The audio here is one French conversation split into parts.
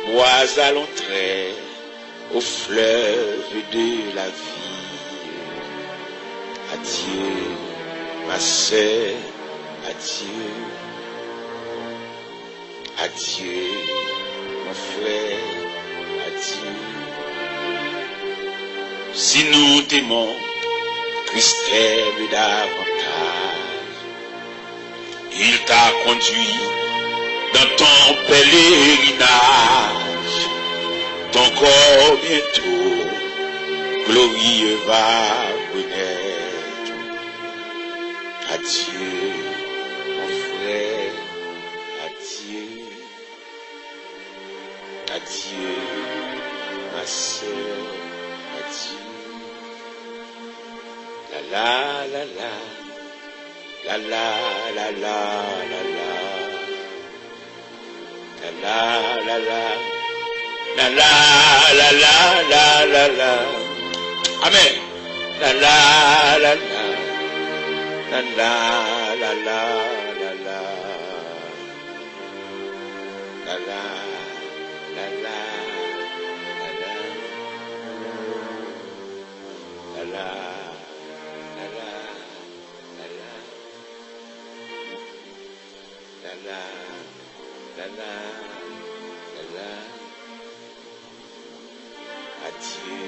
bois à l'entrée au fleuve de la vie. Adieu, ma sœur, adieu. Adieu, mon frère, adieu. Si nous t'aimons, Christ t'aime davantage. Il t'a conduit dans ton pèlerinage. Ton corps bientôt glorieux va renaître. Adieu, mon frère, adieu. Adieu, ma sœur, adieu. La la la la, la la la la la la, la la la la, la la la la la la la. Amen. La la la la, la la la la la la, la la. La la, la la, la la, la la, la la, la la, la la, la la. Adieu,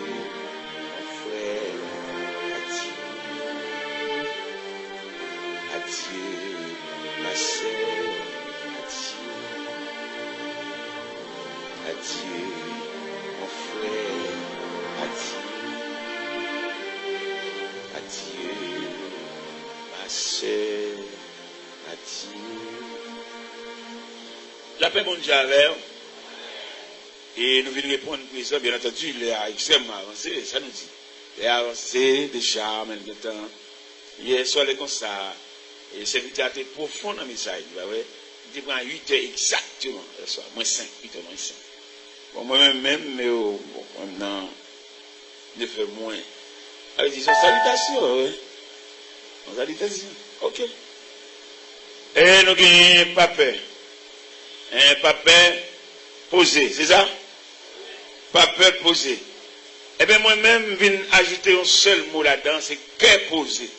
mon frère, adieu. Adieu, ma sœur, adieu. Adieu, mon frère, adieu. Adieu, ma sœur, adieu. La paix mondiale, et nous venons répondre présent, bien entendu, il est extrêmement avancé, ça nous dit. Il est avancé déjà, maintenant. Hier soir, les comme ça, et c'est une théâtre profonde dans le message, il prend 8 heures exactement, le soir, moins 5, 8 heures moins 5. Bon, moi-même, mais bon, maintenant, je fais moins. Alors, ils disent, salutations, oui. Salutations, ok. Et nous avons un papier. Un papier posé, c'est ça? Papier posé. Eh bien, moi-même, je viens ajouter un seul mot là-dedans, c'est cœur posé.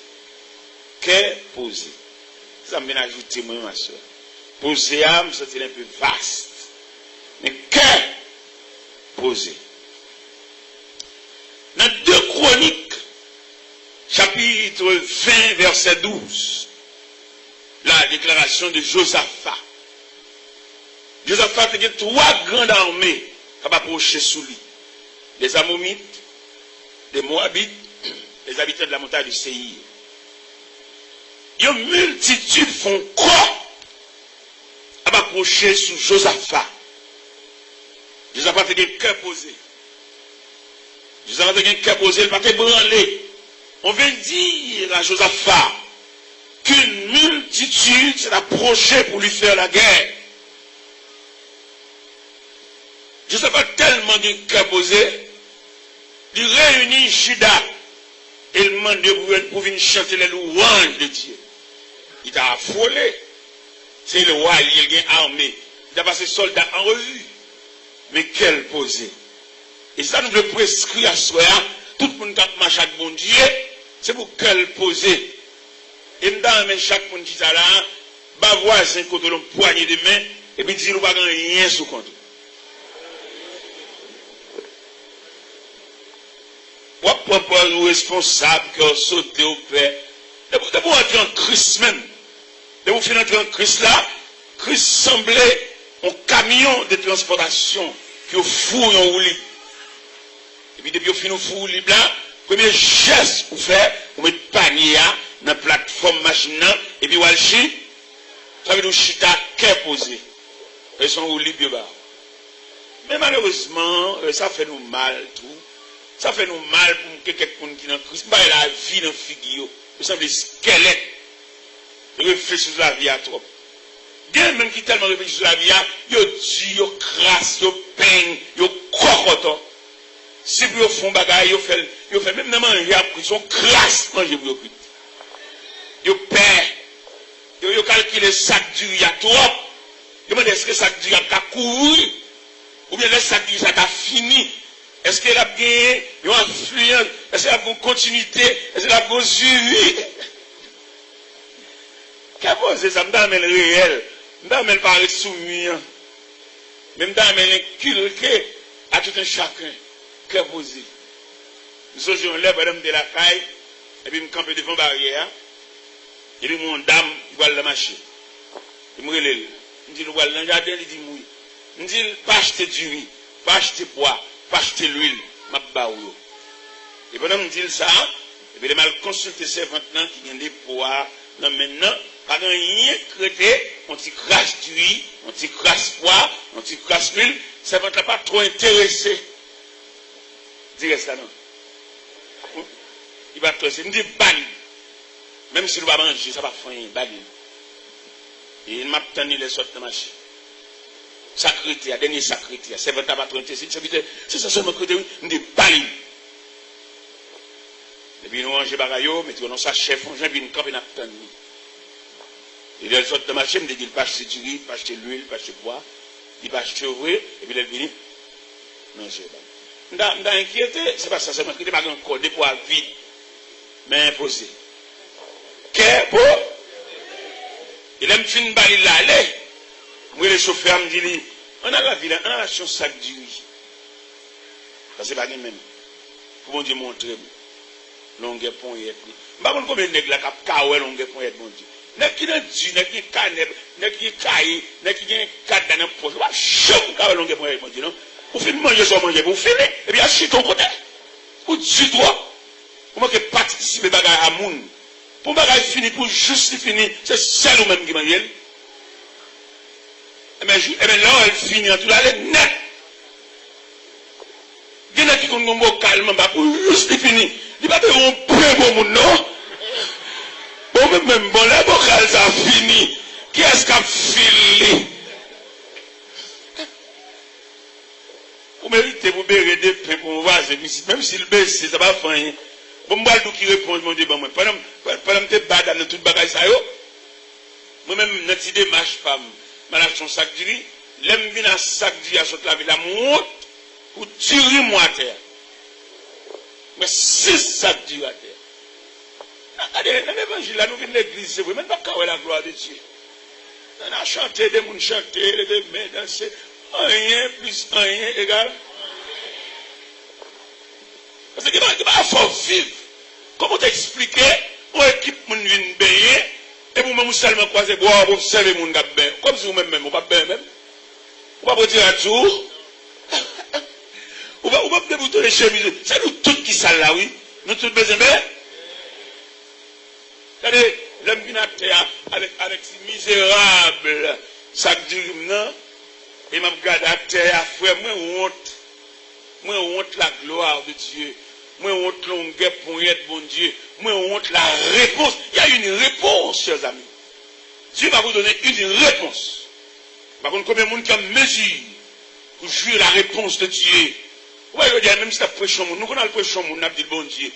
Cœur posé. Ça me vient ajouter, moi, ma soeur. Posé, c'est un peu vaste. Mais cœur posé. Dans 2 Chroniques, chapitre 20, verset 12, la déclaration de Josaphat. Josaphat a 3 grandes armées qui approché sous lui. Les Ammonites, les Moabites, les habitants de la montagne du Séir. Une multitude font quoi à approcher sous Josaphat. Josaphat a un cœur posé. Josaphat a un cœur posé, il va pas branler. On vient dire à Josaphat qu'une multitude s'est approchée pour lui faire la guerre. Josaphat a tellement un cœur posé, il réunit Judas et il demande pour venir chanter les louanges de Dieu. Il t'a affolé. C'est le roi, il est armé. Il a passé soldat en revue. Mais quel posé. Et ça nous le prescrit à soi, tout le monde qui marche avec bon Dieu, c'est pour quel posé. Et nous avons chaque monde qui est là, bah voisin côté l'homme poignée de main, et puis dit nous pas rien sous compte. Ou propose ou responsable qui a sauté au père. De vous entrer en Christ même. De vous finir entrer en Christ là, Christ semblait un camion de transportation qui fouille en roulis. Et puis depuis vous finissez fouille là, premier geste vous faites, vous mettez panier dans la plateforme machine et puis vous allez chier, ça veut dire chita qu'est posé. Ils sont roulis bien bas. Mais malheureusement, ça fait nous mal tout. Ça fait nous mal pour quelqu'un qui est dans Christ. Bah, la vie dans figure. Vous savez, les squelettes. Réfléchissent sur la vie à trop. Il y a même qui tellement réfléchissent sur la vie à, ils disent, ils crassent, ils peignent, ils cocotent. Si vous font bagaille, ils font même manger après, ils sont crasse manger pour eux. Ils perdent. Ils calculent le sac du riz à trop. Ils demandent est-ce que le sac du riz a couru ou ou bien le sac d'huile, ça t'a fini. Est-ce qu'elle a gagné une influence? Est-ce qu'elle a une continuité? Est-ce qu'elle a un suivi? Qu'est-ce que ça me donne le réel? Me donne le parler soumis. Même dans l'inculqué à tout un chacun. Qu'est-ce que nous sommes là, madame de la caille, et puis je me campe devant la barrière, et puis mon dame, il va le marcher. Il me relève. Il me dit, le voile dans le jardin, il dit, oui. Il me dit, pas acheter du riz, pas acheter poids, pas acheter l'huile, ma baou. Et pendant que je me dis ça, et puis il m'a consulté ces maintenant qui viennent des poids. Non, maintenant, pas de rien créé, on t'y crache du riz, on t'y crache poids, on t'y crache l'huile, ça va pas trop intéressé. Dis ça non. Il va te dire, bali. Même s'il va manger, ça va faire un bali. Et il m'a tenu les sortes de machine. Sacrité, la dernière sacrité, c'est votre tabac 36, c'est ça seulement que il me dit bali. Et puis nous mangeons bagayo, mais nous ça chef, on vient une camp et n'a pas tenu. Il a les sortes de machine, il me dit il va acheter du riz, il va acheter l'huile, il va acheter bois, il va acheter ouvrir, et puis il vient manger bali. Dans inquiété, c'est pas ça, c'est parce qu'il n'y a pas encore des poids vides, mais imposé. Qu'est-ce que il aime finir bali là, allez. Moi, le chauffeur me dit, on a la ville, on a la chance sac du riz. Ça, c'est pas le même. Pour bon Dieu montrer, longue pont et tout. Je ne sais pas combien de nègres là, qui ont longue pont et tout, mon Dieu. Nègres qui ont du, nègres qui ont canne, nègres qui ont caillé, nègres qui ont cadre dans la poche. Je ne sais pas longue pont et tout, mon Dieu, non? Vous finissez manger, ça manger, vous finissez, et puis achetez ton côté. Vous dites toi, vous manquez participer à moun. Pour bagaille fini, pour juste finir, c'est celle ou même qui mange. Et bien là, elle finit en tout là, elle est nette. Il y en a qui ont un mot calme, pour juste finir. Il n'y a pas de bon monde, non? Bon, même bon, la vocale, ça a fini. Qui est-ce qui a filé? Vous méritez, vous bérer des pains pour voir, même si le baisse, ça va faire. Bon, moi, qui répond, mon Dieu, moi, pendant que je bats dans toute bagaille, ça, moi-même, notre idée marche femme. Madame son sac de riz, l'aime bien un sac de riz à sauter la ville, la monte, pour tirer moi à terre. Mais 6 sacs de riz à terre. Regardez, dans l'évangile, là, nous venons de l'église, c'est vrai, même pas quand la gloire de Dieu. On a chanté, des gens chanté, les mains danser, rien plus rien égal. Parce que il va faut vivre. Comment t'expliquer, on équipe moun vient baigner, et vous-même, vous seulement croisez boire, vous observez moun gap bain. Comme si vous-même, vous pas bain même. Vous pas dire à tout. Vous pas débouter les chemises. C'est nous tous qui sont là, oui. Nous tous besoin bain. Regardez, l'homme vient à terre avec ces misérables sacs du non. Et m'a regardé à terre, frère, moi honte la gloire de Dieu. Moi, honte longueur pour être bon Dieu. Moi, honte la réponse. Il y a une réponse, chers amis. Dieu va vous donner une réponse. Par contre, combien de monde qui a mesure pour jouer la réponse de Dieu? Vous voyez, même si tu as prêché au monde, nous, quand on a prêché au monde, on a dit bon Dieu.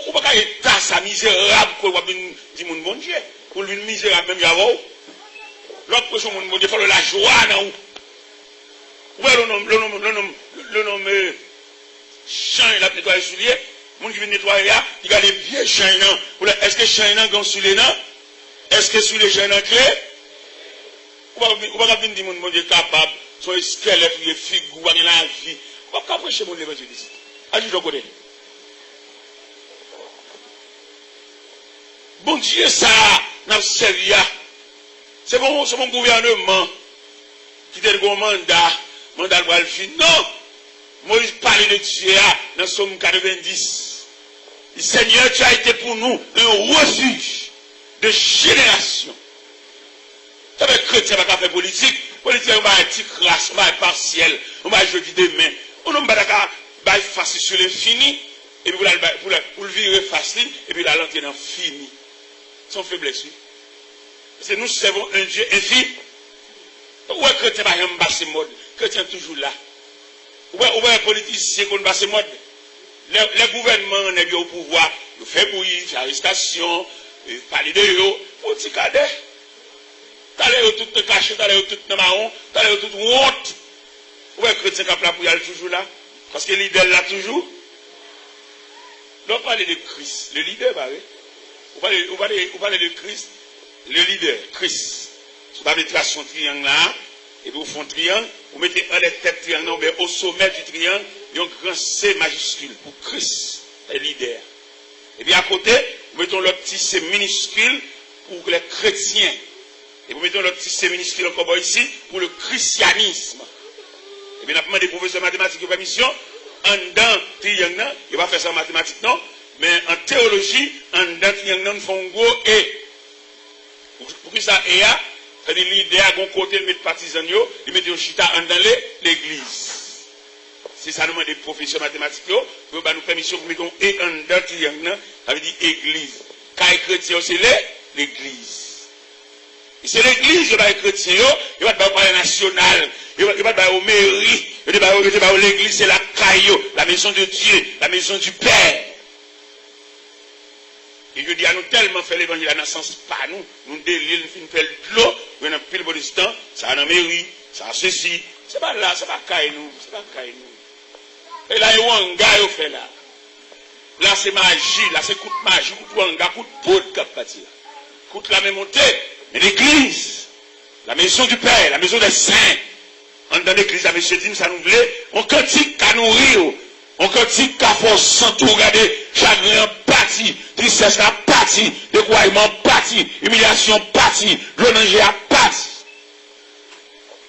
Ou pas qu'à ça misérable pour dire bon Dieu. Pour lui, misérable, même, il y a l'autre prêché au monde, bon Dieu, il faut la joie, non? Vous voyez, le nom, champ, il a nettoyé les souliers. Les gens qui viennent nettoyer, ils regardent les vieux champs. Est-ce que champ est dans souliers? Est-ce que sous les champs est clé? Ou pas venir dire, mon Dieu, capable, soit squelette, les figures, la vie. Ou pas prêcher mon évangile ici. Ajoute au côté. Bon Dieu, ça, n'a pas servi. C'est mon gouvernement qui a le mandat pour le fin. Non! Moïse parlait de Dieu dans Somme 90. Le Seigneur, tu as été pour nous un refuge de génération. Ça veut dire que chrétien va faire politique. Politique, on va être crasse, on va être partiel, on va être jeudi demain. On va être facile sur l'infini, et puis pour le virer facile, et puis la lanterne dans fini. Sans faiblesse. Parce que nous servons un Dieu infini. Où est chrétien va y passer mode? Chrétien toujours là. Où est un politicien qui passe mode? Les gouvernements n'est au pouvoir. Ils font bouillir, ils font arrestation, ils parlent de eux. Pour petit cadet. T'as l'air tout caché, t'as l'air tout marron, t'as l'air tout honte. Où est chrétien qui a là pour y aller toujours là? Parce que le leader là toujours. Donc, parler de Christ, le leader, pareil. Vous parlez de Christ, le leader, Christ. Vous parlez de tracer un triangle là, et puis vous faites un triangle, vous mettez un des têtes triangle, mais au sommet du triangle, il y a un grand C majuscule pour Christ, le leader. Et puis à côté, vous mettez le petit C minuscule pour les chrétiens. Et vous mettez le petit C minuscule encore ici pour le christianisme. Et bien, nous avons des professeurs de mathématiques de permission, en dedans triangle, il va faire ça en mathématiques, non? Mais en théologie, en dedans triangle, nous faisons un gros E. Pour que ça E a, c'est-à-dire l'idée à un côté, il met partisans, il met un chita en dans l'église. C'est ça nous demande des professeurs mathématiques, pour nous permission de mettre un E en dedans triangle, ça veut dire église. Quand les chrétiens, c'est l'église. Et c'est l'église qui va être chrétien, il va être au national, il va être au mairie, il va être l'église, c'est la caillou, la maison de Dieu, la maison du Père. Et je dis à nous tellement fait l'évangile à naissance, pas nous délire, nous faisons de l'eau, nous avons pile de temps, ça a la mairie, ça a ceci, c'est pas là, c'est pas caillou, c'est pas caillou. Et là, il y a un gars qui fait là. Là, c'est magie, là, c'est coup de magie, coup de wanga, coup de poudre qui a parti là. Coup de la même montée. Mais l'église, la maison du Père, la maison des saints, en dans l'église, la monsieur dit, ça nous voulait, on cantique qu'à nourrir, on cantique qu'à force sans tout regarder, chagrin parti, tristesse parti, découragement parti, humiliation parti, l'onanger à parti,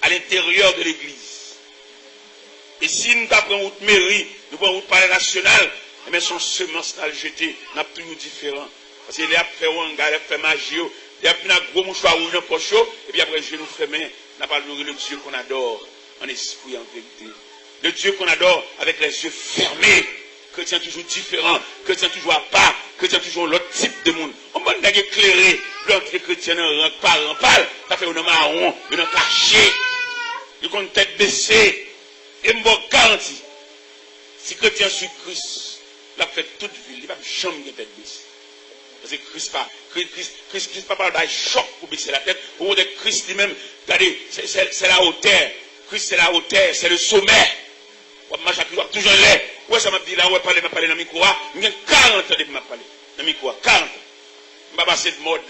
à l'intérieur de l'église. Et si nous apprenons route mairie, nous prenons route palais national, mais son semence à le jeter, n'a toujours différent. Parce qu'il a fait un gars, il a fait magie, il a pris un gros mouchoir ou un poche, et puis après, je nous ferme, n'a pas le Dieu qu'on adore, en esprit, en vérité. Le Dieu qu'on adore avec les yeux fermés. Chrétien toujours différent, chrétien toujours à part, chrétien toujours l'autre type de monde. On va nous éclairer, l'autre chrétien en parle, ça fait un marron, un caché, il a une tête baissée, et je vous garantis, si chrétien suit Christ, il a fait toute ville, il va jamais une tête baissée. Parce que Christ pas parler d'un choc pour baisser la tête. Au moment de Christ lui-même, regardez, c'est la hauteur. Christ c'est la hauteur, c'est le sommet. On m'a toujours l'air. Ouais, ça m'a dit là, ouais, parler dans le micro. Il y a 40 ans de m'a parlé. Dans le micro, 40 ans. Je vais passer de mode.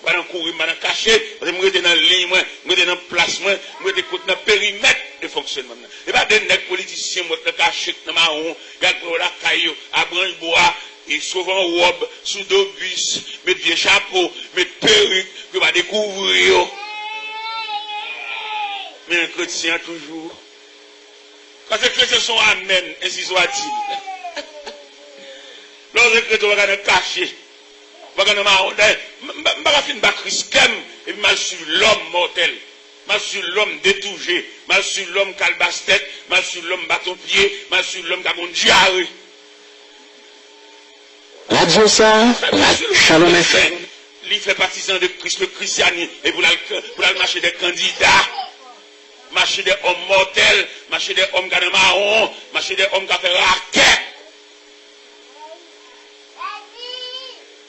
Je vais courir, je vais cacher. Je vais dans la ligne, je vais dans la place, je vais dans le périmètre de fonctionnement. Et pas des politiciens, je vais cacher dans ma ronde, je vais dans la caillou, à branche bois. Et souvent robe, sous deux bus, mettre des chapeaux, mettre perruque, que va découvrir. Mais un chrétien toujours. Quand les chrétiens sont amen, ainsi soit-il. Lorsque les chrétiens vont cacher, vont marron, je vais finir par Christ, et puis je suis l'homme mortel. Je suis l'homme détougé, je suis l'homme qui a le basse-tête, je suis l'homme bâton-pied, je suis l'homme qui a mon diarrhée. Radio ça, Shalom FM. Il fait partisan de Christ, le christianisme, et vous allez marcher des candidats, marcher des hommes mortels, marcher des hommes qui ont marron, marcher des hommes qui ont fait raquette.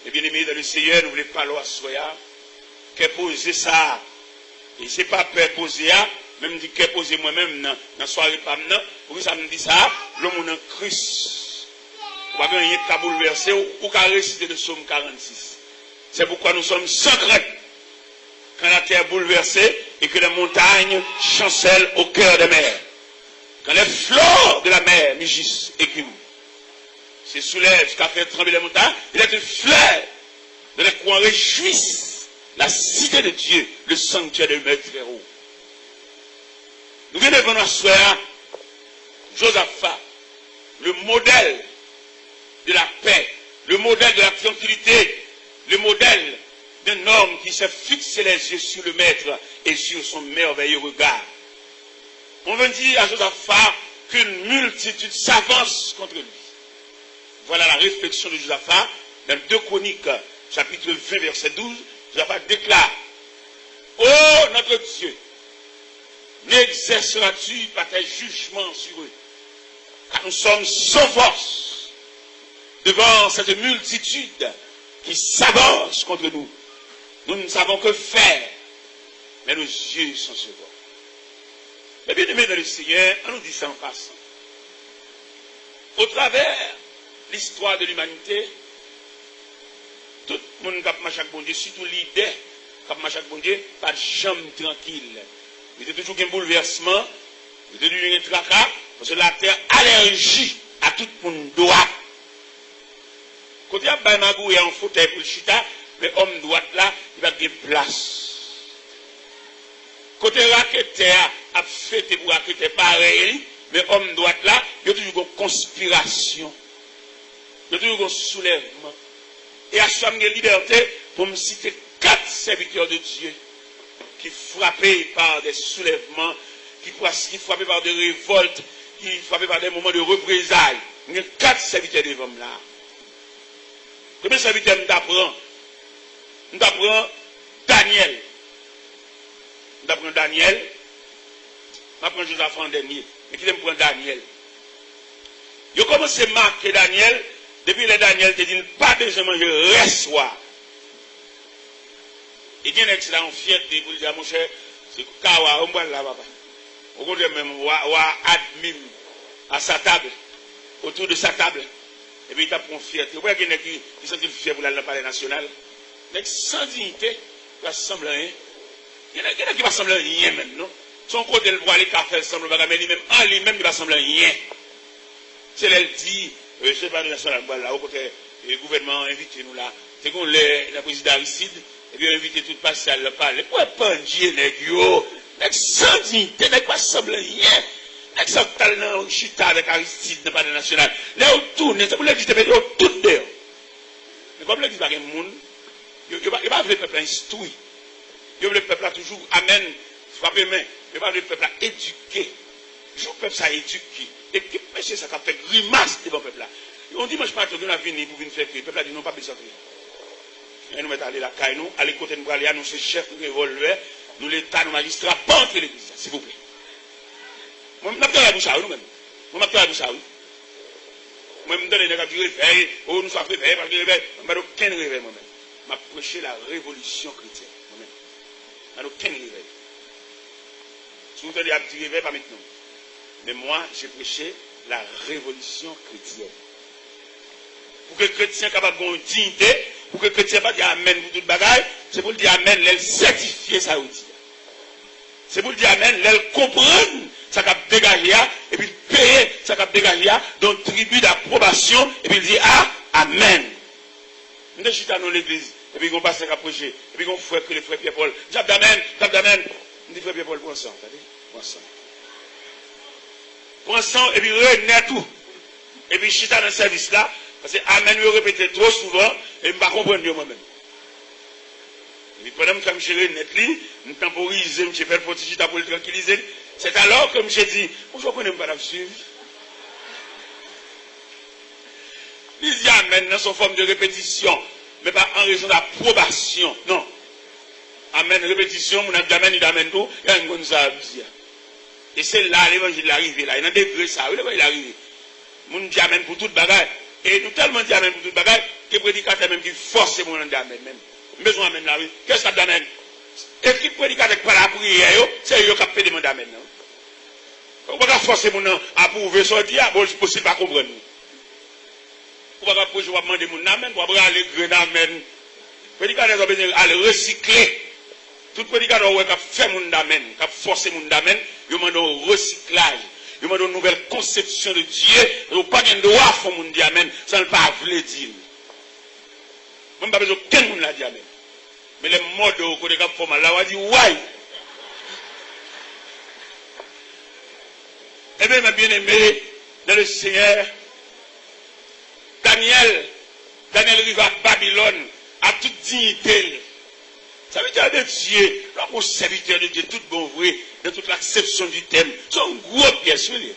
Et bien aimé dans le Seigneur, nous voulons parler à soi, qu'est poser ça. Et c'est pas peur poser, même dit qu'est poser moi-même dans la soirée, pour que ça me dit ça, l'homme en Christ. On va gagner de bouleverser ou qu'à réciter le psaume 46. C'est pourquoi nous sommes sans crainte quand la terre est bouleversée et que les montagnes chancellent au cœur des mers. Quand les flots de la mer mugissent et écument. Se soulèvent jusqu'à faire trembler les montagnes. Il est une fleur de les coins réjouissent la cité de Dieu, le sanctuaire de Maître Frérot. Nous venons devant nous soir Josaphat, le modèle de la paix, le modèle de la tranquillité, le modèle d'un homme qui s'est fixé les yeux sur le Maître et sur son merveilleux regard. On veut dire à Josaphat qu'une multitude s'avance contre lui. Voilà la réflexion de Josaphat dans 2 Chroniques, chapitre 20, verset 12. Josaphat déclare: ô notre Dieu, n'exerceras-tu pas tes jugements sur eux, car nous sommes sans force devant cette multitude qui s'avance contre nous. Nous ne savons que faire, mais nos yeux sont sur toi. Mais bien aimé dans le Seigneur, on nous dit ça en face. Au travers l'histoire de l'humanité, tout le monde qui marche avec bon Dieu, surtout l'idée qui marche avec bon Dieu, pas de chambre tranquille. Il y a toujours un bouleversement, il y a toujours un tracas, parce que la terre allergie à tout le monde droit. Quand il y a un magou et un fauteuil pour le chita, mais homme droit là, il va avoir place. Côté raqueteur a fêté pour raqueter pareil, mais homme droit là, il y a toujours une conspiration. Il y a toujours un soulèvement. Et à chaque liberté, pour me citer 4 serviteurs de Dieu qui frappaient par des soulèvements, qui frappaient par des révoltes, qui frappaient par des moments de représailles. Il y a 4 serviteurs devant là. Le premier serviteur nous apprend Daniel. Nous apprend Daniel. Nous apprend Joseph en dernier. Mais qui me prend Daniel? Il a commencé à marquer Daniel. Depuis le Daniel te dit pas besoin de manger reste soir. Il y a un excellent fierté pour dire mon cher, c'est Kawa, on va là papa. Au contraire même wa admin à sa table, autour de sa table. Et puis il t'a pris fierté. Vous voyez qu'il y a qui sont fiers pour aller dans le palais national. Mais sans dignité, il va sembler rien. Il y en a qui va sembler rien même, non? Son côté le voir les cafés semble pas, mais lui-même, en lui-même, il va sembler rien. C'est elle dit, je sais pas de national, là, au côté, le gouvernement invité nous là. C'est qu'on la présidente Aristide, et puis invité tout passé à le parler. Pourquoi pas Dieu, négio? Sans dignité, n'est pas sembler rien. Avec ça, talent, chita avec Aristide, n'est pas de national. Là, où tourne, c'est pour l'église, mais tout dehors. Mais comme l'église, il y a un monde, il va le peuple instruit. Il veut le peuple toujours, amen, frappez main. Il va le peuple éduquer. Je veux le peuple ça éduquer. Et qui peut ça qui fait grimace devant le peuple là. On dit, moi, je ne peux pas venir pour venir faire crier. Le peuple a dit, non, pas besoin de crier. Et nous mettons aller la caille, nous, aller côté nous, aller annoncer chef, nous, revolver, nous, l'État, nous, magistrats, pas entrer l'église, s'il vous plaît. Moi, je ne la bouche à nous-mêmes. Moi, je ne la bouche à nous. Moi, je me donne des réveil, oh, nous sommes réveillés, parce que réveil, je n'ai aucun réveil moi-même. Je prêché la révolution chrétienne. Moi-même. Je n'ai aucun réveil. Si vous avez un petit réveil, pas maintenant. Mais moi, j'ai prêché la révolution chrétienne. Pour que le chrétien soit capable de dignité, pour que le chrétien ne pas dire amen pour toute bagaille, c'est pour le dire amen, l'elle certifier ça aussi. C'est pour le dire amen, l'elle comprendre ça qu'a dégagé, et puis payer ça qu'a dégagé, donc tribu d'approbation, et puis il dit amen. Nous sommes dans l'église, et puis on passe à prêcher, et puis on fait que le frère Pierre-Paul, j'aime d'amen, on dit frère Pierre-Paul, prends sang, prends sang. Prends sang, et puis renaît tout. Et puis chita dans le service là, parce que amen, je répète trop souvent, et je ne comprends pas mieux moi-même. Et puis pendant que je renaît, je temporise, je fais le petit chita pour le tranquilliser. C'est alors que je dis, bonjour, je ne peux pas suivre. Il dit amen dans son forme de répétition, mais pas en raison d'approbation. Non. Amen, répétition, on a dit amen, il amène tout, il y a une bonne dire. Et c'est là l'évangile arrive là. Il y a des degrés ça, il arrive. On dit amen pour toute bagaille. Et nous tellement dit amen pour toute bagaille, que les prédicateurs même qui forcent mon nom d'amen même. Besoin d'amen là, oui. Qu'est-ce que ça d'amen? Et qui prédicateur par la prière, c'est eux qui fait demander amen. On ne peut pas forcer mon nom à prouver son dia, bon, c'est possible pas comprendre. On ne peut pas demander mon amen, on va aller grainer amen. Prédicateur ont besoin d'aller recycler. Tout prédicateur qui fait mon amen, qui force mon amen, il demande un recyclage. Il demande une nouvelle conception de Dieu. Il n'y a pas de droit à faire mon amen, ça ne pas voulu dire. Je n'ai pas besoin qu'un monde l'a dit amen. Mais les modes au côté de forme là, on va dire ouais. Eh bien, mes bien-aimés, dans le Seigneur, Daniel arrive à Babylone à toute dignité. Ça veut dire de Dieu, leur serviteur de Dieu, tout bon vrai, dans toute l'acception du thème, c'est un gros pièce sur lui.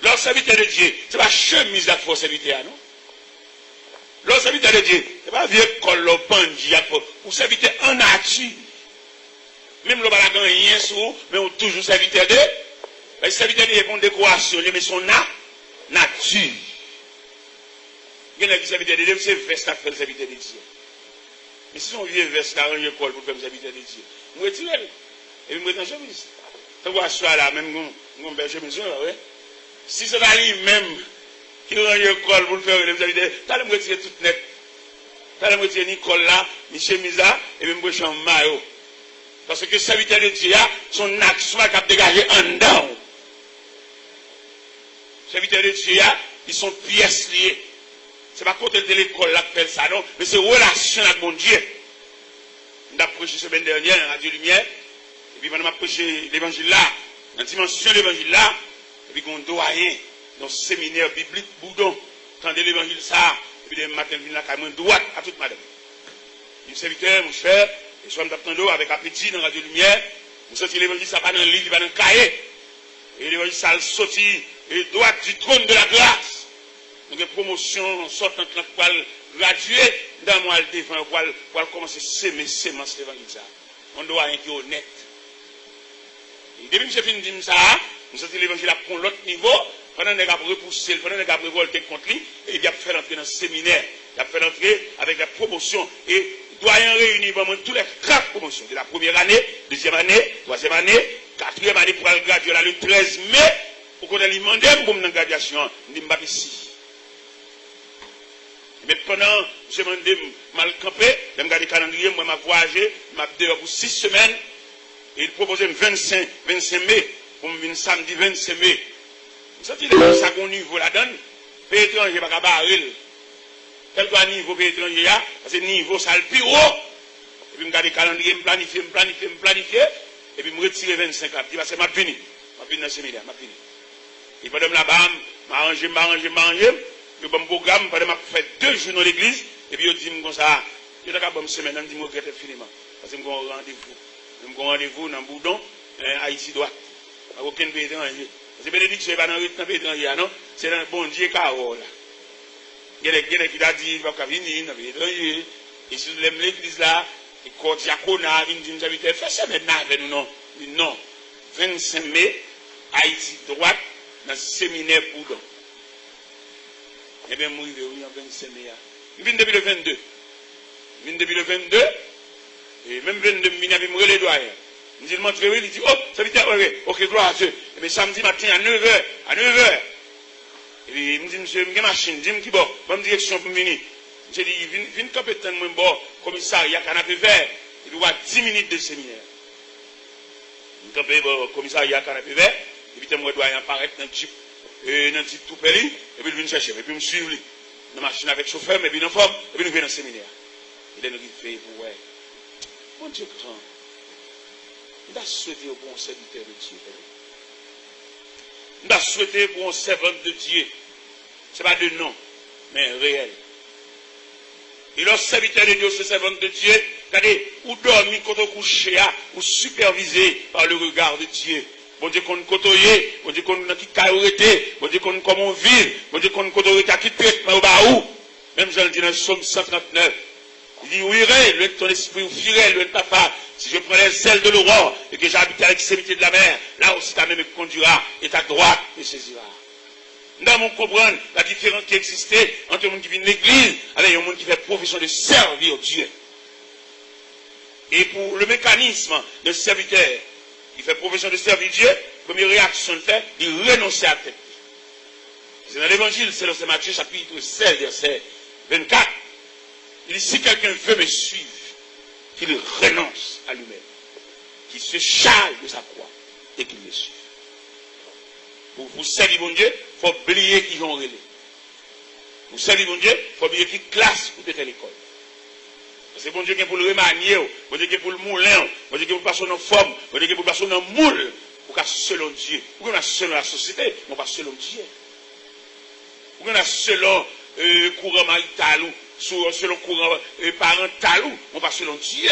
Leur serviteur de Dieu, ce n'est pas chemise à faux serviteur, non? Leur serviteur de Dieu, ce n'est pas vieux colopandi ou serviteur en nature. Même le balagan rien sur, mais on toujours serviteur de. Le serviteur de Dieu pour décoration, mais son nature. Il y a qui serviteur de Dieu, c'est veste à faire le serviteur de Dieu. Mais si on vient veste à un école pour faire le serviteur de Dieu, on retire. Et on met dans la chemise. Ça va asseoir là, même mon berger maison, là, ouais. Si c'est là lui-même qui rend l'école pour le faire, vous avez dit, t'as le retirer tout net. T'as le retirer Nicole là, ni chemise là, et même boucher en maillot. Parce que serviteur de Dieu, son action a dégagé en dedans. Serviteur de Dieu, ils sont pièces liées. C'est pas côté de l'école là qui fait ça, non, mais c'est relation avec mon Dieu. On a prêché semaine dernière à Radio Lumière, et puis on a prêché l'évangile là, la dimension de l'évangile là, et puis on doyen dans le séminaire biblique Boudon, tendez l'évangile ça, et puis le matin, il y a une droite à toute madame. Un serviteur, mon cher, et soit m'attendons avec appétit dans la Radio Lumière, nous sortons l'évangile ça pas dans le livre, pas dans le cahier, et l'évangile ça le sorti, et droite du trône de la grâce. Donc, une promotion sortant pour graduer dans moi le devant pour commencer à s'aimer sémence l'évangile. On doit être honnête. Et depuis que j'ai fini de dire ça, nous sommes l'évangile à prendre l'autre niveau, pendant qu'on a repoussé, pendant qu'on a révolté contre lui, et il a fait entrer dans le séminaire, il a fait entrer avec la promotion, et doyen réunir vraiment tous les 4 promotions, de la première année, deuxième année, troisième année, quatrième année pour graduer là, le 13 mai, pour qu'on ait demandé pour une graduation, je ne pas ici. Mais pendant, je me demandé mal campé, je me regardé le calendrier, moi, je voyagé, je suis dehors pour 6 semaines, et il proposait 25 mai, pour me venir samedi 25 mai. Vous savez, ça qu'on niveau la donne, pays étranger, pas qu'à barrer. Quel que niveau pays étranger, parce que niveau, ça le plus haut. Et puis, je regarde le calendrier, je planifie, et puis je me retire 25 là. Je dis, parce que je suis venu dans ce séminaire, je suis venu. Et pendant là-bas, je m'arrange. Le bon programme, pendant que je fais 2 jours dans l'église, et puis je dis comme ça, je suis une semaine, je dis que je regrette infiniment. Parce que je suis rendez-vous. Je suis rendez-vous dans Boudon, Haïti droite. Aucun pays étranger. Parce que Bénédicte, je ne suis pas dans le pays étranger, non? C'est dans le bon Dieu Carole. Il y a des qui ont dit, il va venir dans le pays étranger. Et si vous aimez l'église là, et quand il y a Kona, il dit, vous avez fait ça maintenant avec nous, non? Non. 25 mai, Haïti droite, dans le séminaire Boudon. Eh bien, moi, je vais en 25 mai. Je viens depuis le 22. Je viens depuis le 22. Et même 22, je viens avec moi les doigts. Je dis, il dit, oh, ça veut dire, ok, gloire à Dieu. Et bien, samedi matin, à 9h. Et puis, il me dit, monsieur, j'ai une machine, dis-moi qui bon, bonne direction pour venir. J'ai dit, viens compétent, moi, bon, commissariat, canapé vert. Il doit 10 minutes de séminaire. Je suis bon, commissariat, canapé vert. Et puis, moi, je dois apparaître dans le type. Dans un petit tout peli, et puis il vient chercher, et puis il me suit, dans la machine avec chauffeur, mais puis dans forme, et puis il vient dans le séminaire. Il est dans le fait pour ouais. Mon Dieu grand, il a souhaité au bon serviteur de Dieu. Il a souhaité pour un servant de Dieu. Ce n'est pas de nom, mais réel. Et leur serviteur de Dieu, ce servant de Dieu, regardez, ou dormi quand on couche, ou supervisé par le regard de Dieu. Bon Dieu qu'on côtoyer, bon Dieu qu'on qui caillorité, bon Dieu qu'on comme on vit, bon Dieu qu'on côtoyer qui traite mais au bas où. Même Jean le dit dans le psaume 139. Il dit, oui, le ton esprit ou firait, le ta part. Si je prends les ailes de l'aurore et que j'habite à l'extrémité de la mer, là aussi ta main me conduira et ta droite me saisira. Nous devons comprendre la différence qui existait entre le monde qui vient de l'église avec le monde qui fait profession de servir Dieu. Et pour le mécanisme de serviteur, il fait profession de servir Dieu, première réaction de faire, il renonce à la tête. C'est dans l'évangile, c'est dans Matthieu chapitre 16, verset 24. Il dit, si quelqu'un veut me suivre, qu'il renonce à lui-même, qu'il se charge de sa croix et qu'il me suive. Pour servir mon Dieu, il faut oublier qu'ils ont relais. Pour servir mon Dieu, il faut oublier qu'ils classent pour être à l'école. C'est bon Dieu qui est pour le remanier, bon Dieu qui est pour le moulin, bon Dieu qui est pour passer dans forme, bon Dieu qui est pour passer dans moule, pour qu'à selon Dieu. Pour qu'on a selon la société, mais pas selon Dieu. Pour qu'on a selon courant marital ou selon courant parental ou pas selon Dieu.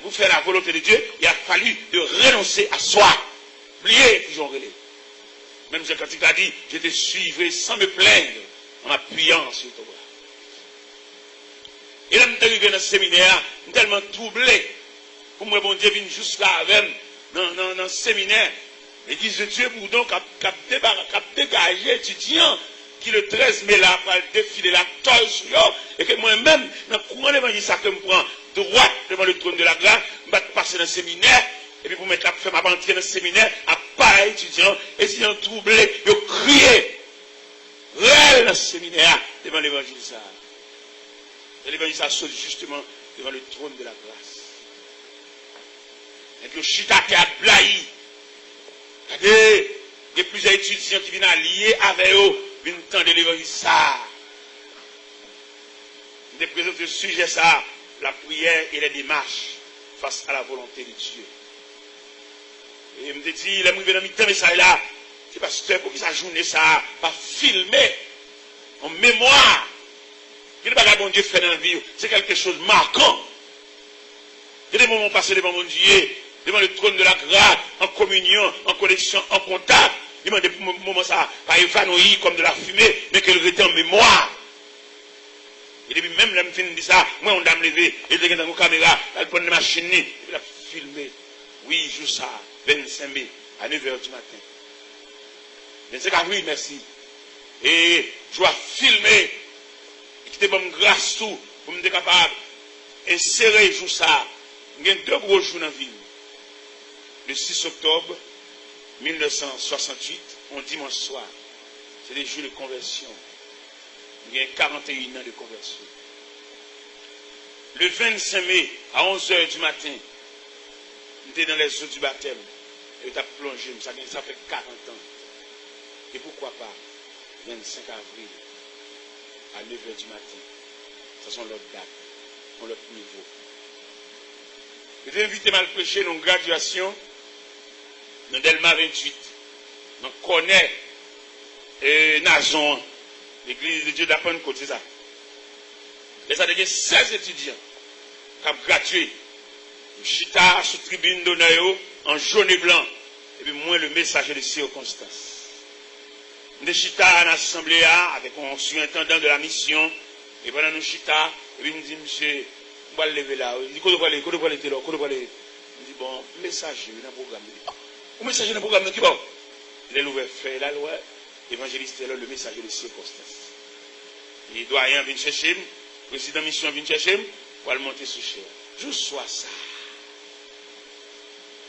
Pour faire la volonté de Dieu, il a fallu de renoncer à soi. Oubliez qu'ils ont relais. Même quand il a dit, je te suivrai sans me plaindre, en m'appuyant sur ton bras. Et là, je suis arrivé dans le séminaire, je suis tellement troublé. Pour moi, bon Dieu, vient juste là avec dans le séminaire. L'église de Dieu, pour donc, dégager étudiants qui le 13 mai là, va défiler la toile sur eux, et que moi-même, dans le courant d'évangile, ça que me prend droit devant le trône de la grâce, je vais passer dans le séminaire, et puis pour mettre la femme à entrer dans le séminaire, à là, étudiants troublés, ils criaient. Réel dans ce séminaire devant l'évangile ça. Et l'évangile ça saute justement devant le trône de la grâce. Et que Chita qui a blahi. Regardez, il y a plusieurs étudiants qui viennent allier avec eux, viennent tendre l'évangile ça. Ils présentent le sujet ça, la prière et les démarches face à la volonté de Dieu. Et je me dis, il est arrivé dans mi-temps, mais ça est là. C'est parce que pour que sa journée, ça pas filmé en mémoire. Quel bagage bon Dieu fait dans la vie, c'est quelque chose de marquant. Il y a des moments passés devant mon Dieu, devant le trône de la grâce, en communion, en connexion, en contact. Il m'a dit, pour un moment, ça pas évanoui comme de la fumée, mais qu'elle était en mémoire. Et depuis même là, je me dis ça, moi, on doit me lever, et je dans mon caméra, elle prend une machine, et il a filmé. Oui, jour ça, 25 mai, à 9h du matin. 25 avril, merci. Et je dois filmer, et qui te donne grâce tout, pour me être capable d'insérer jour ça. Il y a deux gros jours dans la ville. Le 6 octobre 1968, on dimanche soir. C'est les jours de conversion. Il y a 41 ans de conversion. Le 25 mai, à 11h du matin, j'étais dans les eaux du baptême. Et tu as plongé, ça fait 40 ans. Et pourquoi pas 25 avril, à 9h du matin. Ça sont l'autre date, l'autre niveau. Je t'ai invité à prêcher dans une graduation dans Delma 28. Donc, on connaît Nazon, l'église de Dieu d'Apentecôte, c'est ça. Et ça a été 16 étudiants qui ont gradué. Chita sous tribune d'honneur en jaune et blanc. Et puis moi, le messager de circonstance. Nous chita en assemblée avec un surintendant de la mission. Et pendant nous chita, et puis nous dit, monsieur, on va le lever là. Il dit, qu'on doit aller, là, qu'on doit aller. Il dit, bon, messager dans le programme. Il dit, oh, messager dans le programme, qui bon? Il est l'ouvert fait la loi. Évangéliste est là, le messager de circonstance. Les doyens viennent chercher, le président de mission vient chercher, pour le monter sous chair. Je sois ça.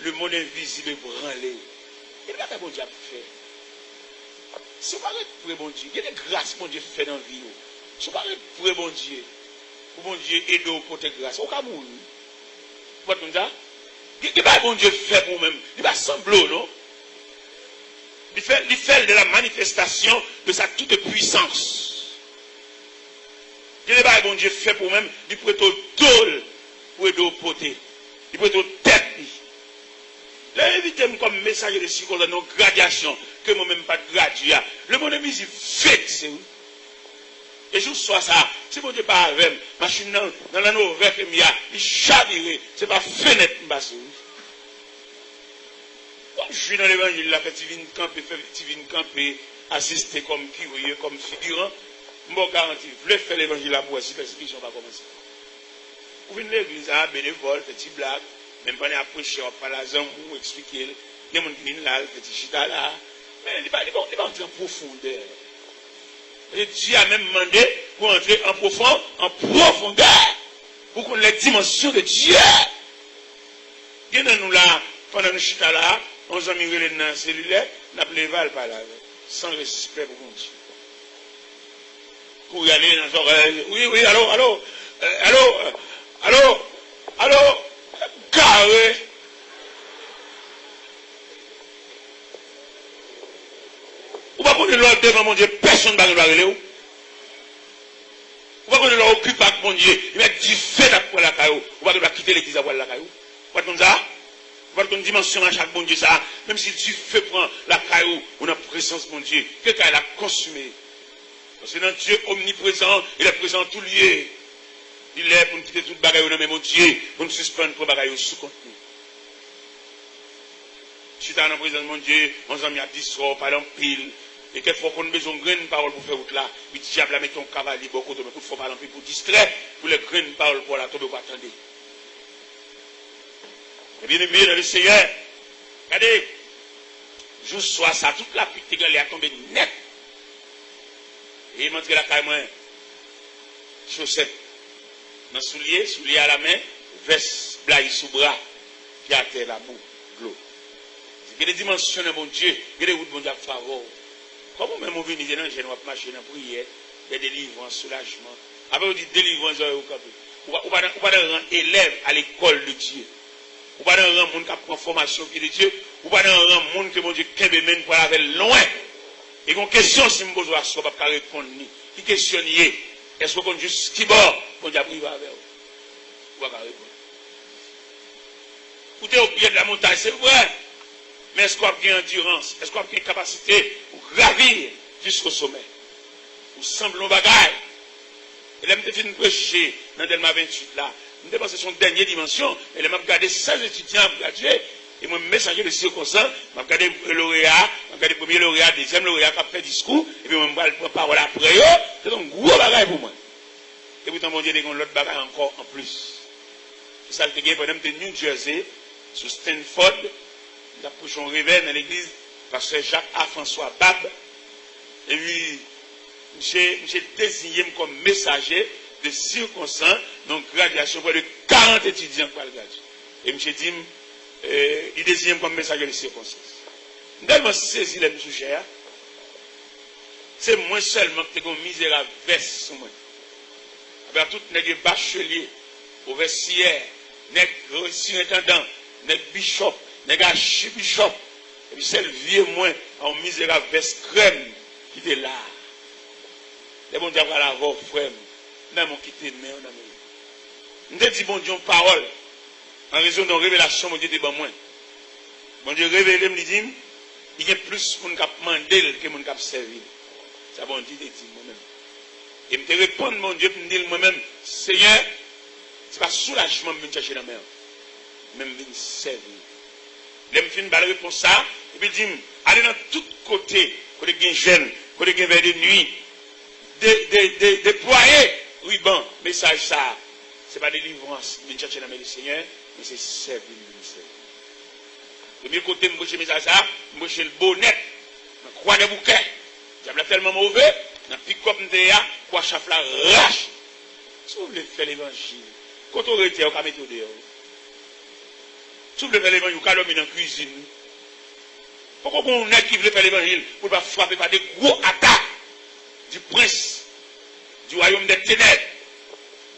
Le monde invisible est branlé. Il n'y a pas de bon Dieu à faire. Si vous parlez de bon Dieu, il y a des grâces que bon Dieu fait dans la vie. Si vous parlez de bon Dieu, pour bon Dieu aider au côté grâce, au cas où, vous voyez ça? Il n'y a pas de bon Dieu fait pour vous-même. Il n'y a pas semblant, non? Il fait de la manifestation de sa toute puissance. Il n'y a pas de bon Dieu fait pour vous-même. Il prête au dôle pour aider au poté. Il prête au tête. L'invité comme messager de circonstance, non graduation, que moi-même pas de gradué. Le monde de musique fait, c'est où? Et je sois ça, si mon Dieu pas avec, machine dans la nouvelle que il chaviré, c'est pas fenêtre, m'basse. Quand je suis dans l'évangile, là, tu viens camper, assister comme curieux, comme figurant, je garantis, je voulais faire l'évangile là pour si persécution va commencer. Vous venez l'église, bénévole, petit blague, même pas approcher, on parle à Zambou, expliquer, il y a des gens qui viennent là, petit chita là, mais il n'est pas entrer en profondeur. Et Dieu a même demandé pour entrer en profondeur, pour qu'on ait les dimensions de Dieu. Il y a nous là, pendant nous chita là, on s'est mis dans la cellulaire, on a plevé par là, sans respect pour mon Dieu. Pour y aller dans les oreilles, oui, allô, carré. Ou pas qu'on est là devant mon Dieu, personne ne va nous arrêter. Ou pas qu'on est là occupé avec mon Dieu, il met du fait pour la caillou. Ou pas qu'on va quitter l'église à voir la caillou. Ou pas comme ça? Ou pas qu'on dimension à chaque bon Dieu ça. Même si Dieu fait prendre la caillou, on a présence de mon Dieu. Quelqu'un l'a consumé. Parce que dans Dieu omniprésent, il est présent en tout lieu. Il est pour nous quitter tout le bagaille, mais mon Dieu, pour nous suspendre pour le bagaille sous contenu. Je suis dans la présence de mon Dieu, on s'en mis à 10 soirs, par en pile. Et quelquefois qu'on a besoin de graines paroles pour faire route là, puis diable a mis ton cavalier beaucoup de coup de fois par en pile pour distraire, pour les graines paroles pour la tomber pour attendre. Et bien aimé dans le Seigneur, regardez, je sois ça, toute la pluie elle est tombée net. Et il m'a dit la caille moi, chaussette, dans soulier à la main, veste blaye sous bras, puis à terre la boue, l'eau. Il y a des dimensions de mon Dieu, il y a des routes de mon Dieu à favor. Comment même on vient dans les gens, on va marcher dans la prière, il y a délivrance, soulagement. Après, on dit délivrance, on va rendre élève à l'école de Dieu. On va rendre monde qui prend formation de Dieu. On va rendre monde que mon Dieu qui mène pour aller loin. Et une question, si je pose à soi, je ne peux pas répondre. Qui questionne, est-ce qu'on compte juste qui bord, qu'on a privé avec vous? On va répondre. Vous êtes au pied de la montagne, c'est vrai. Mais est-ce qu'on a une endurance? Est-ce qu'on a une capacité pour gravir jusqu'au sommet? Ou semble un bagage? Et là, je me prêcher dans Delma 28 là. Je pense que c'est son dernière dimension. Et là, je regardé 16 étudiants gradués. Et moi, messager de circonstance, je regardé le lauréat, je regardé le premier lauréat, deuxième lauréat qui a fait discours. Et puis, je me prends parole après eux. C'est un gros bagage pour moi. Et pourtant, mon Dieu, il y a l'autre bagage encore en plus. C'est ça que j'ai pendant de New Jersey, sur Stanford. D'après son réveil dans l'église, pasteur Jacques A. François Bab. Et puis, j'ai désigné comme messager de circonstance, donc graduation pour de 40 étudiants pour le graduer. Et j'ai dit, il désigne comme messager de circonstance. Tellement saisi les sujets, c'est moi seulement qui ai un misérable veste sur moi. Avec tout les bacheliers, overseers, les surintendants, les bishops, les archibishops, et puis c'est le vieux moins en misérable veste crème qui était là. Les bons diables à la voix, frère, nous avons quitté, mais on a mis. Nous avons dit, bon Dieu, une parole, en raison d'une révélation, mon Dieu, c'est bon moins. Bon Dieu, révélé, me dit, il y a plus pour nous demander que pour nous servir. Ça, bon Dieu, dit moi-même. Et me répondre, mon Dieu, pour me dire moi-même, Seigneur, c'est pas soulagement de me chercher dans la mer, même de me servir. Je me fais une réponse ça, et puis dit, allez dans tous côtés, côté des jeunes, côté des vers de nuit, déployer, oui, bon, message ça, c'est pas délivrance, de chercher dans la main du Seigneur, mais c'est servir le ministère. Le premier côté, je me message ça, je le bonnet, je crois des bouquets, j'aime tellement mauvais, dans le pick-up, quoi, chafla, rache. Si vous voulez faire l'évangile, quand on retient, on va mettre au dehors. Si vous voulez faire l'évangile, vous allez dormir dans la cuisine. Pourquoi on est qui veut faire l'évangile pour ne pas frapper par des gros attaques du prince, du royaume des ténèbres?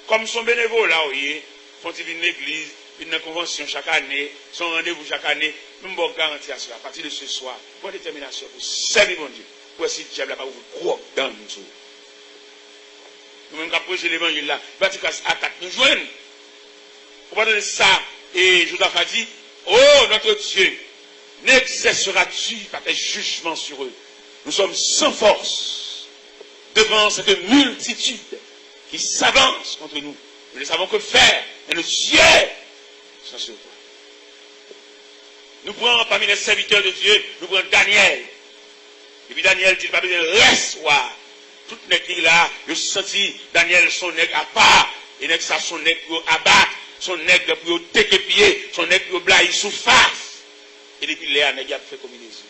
Comme son bénévole là, vous voyez, font-ils venir l'église, une convention chaque année, son rendez-vous chaque année, nous avons garanti à cela, à partir de ce soir, bonne détermination pour servir mon Dieu, pour essayer de diable pas vous gros dans nous. Nous-mêmes, approcher l'évangile là, Vatican attaque nous joignent. Pour pas donner ça, et Joseph a dit, oh notre Dieu, n'exerceras-tu pas tes jugements sur eux? Nous sommes sans force devant cette multitude qui s'avance contre nous. Nous ne savons que faire, et nos yeux sont sur toi. Nous prenons parmi les serviteurs de Dieu, nous prenons Daniel. Et puis Daniel dit, pas besoin de reste, tout nègre là, je senti Daniel son nègre à part, et nègre ça son nègre pour abattre, son nègre pour déquépier, son nègre pour blayer sous face. Et depuis là, nègre a fait combinaison.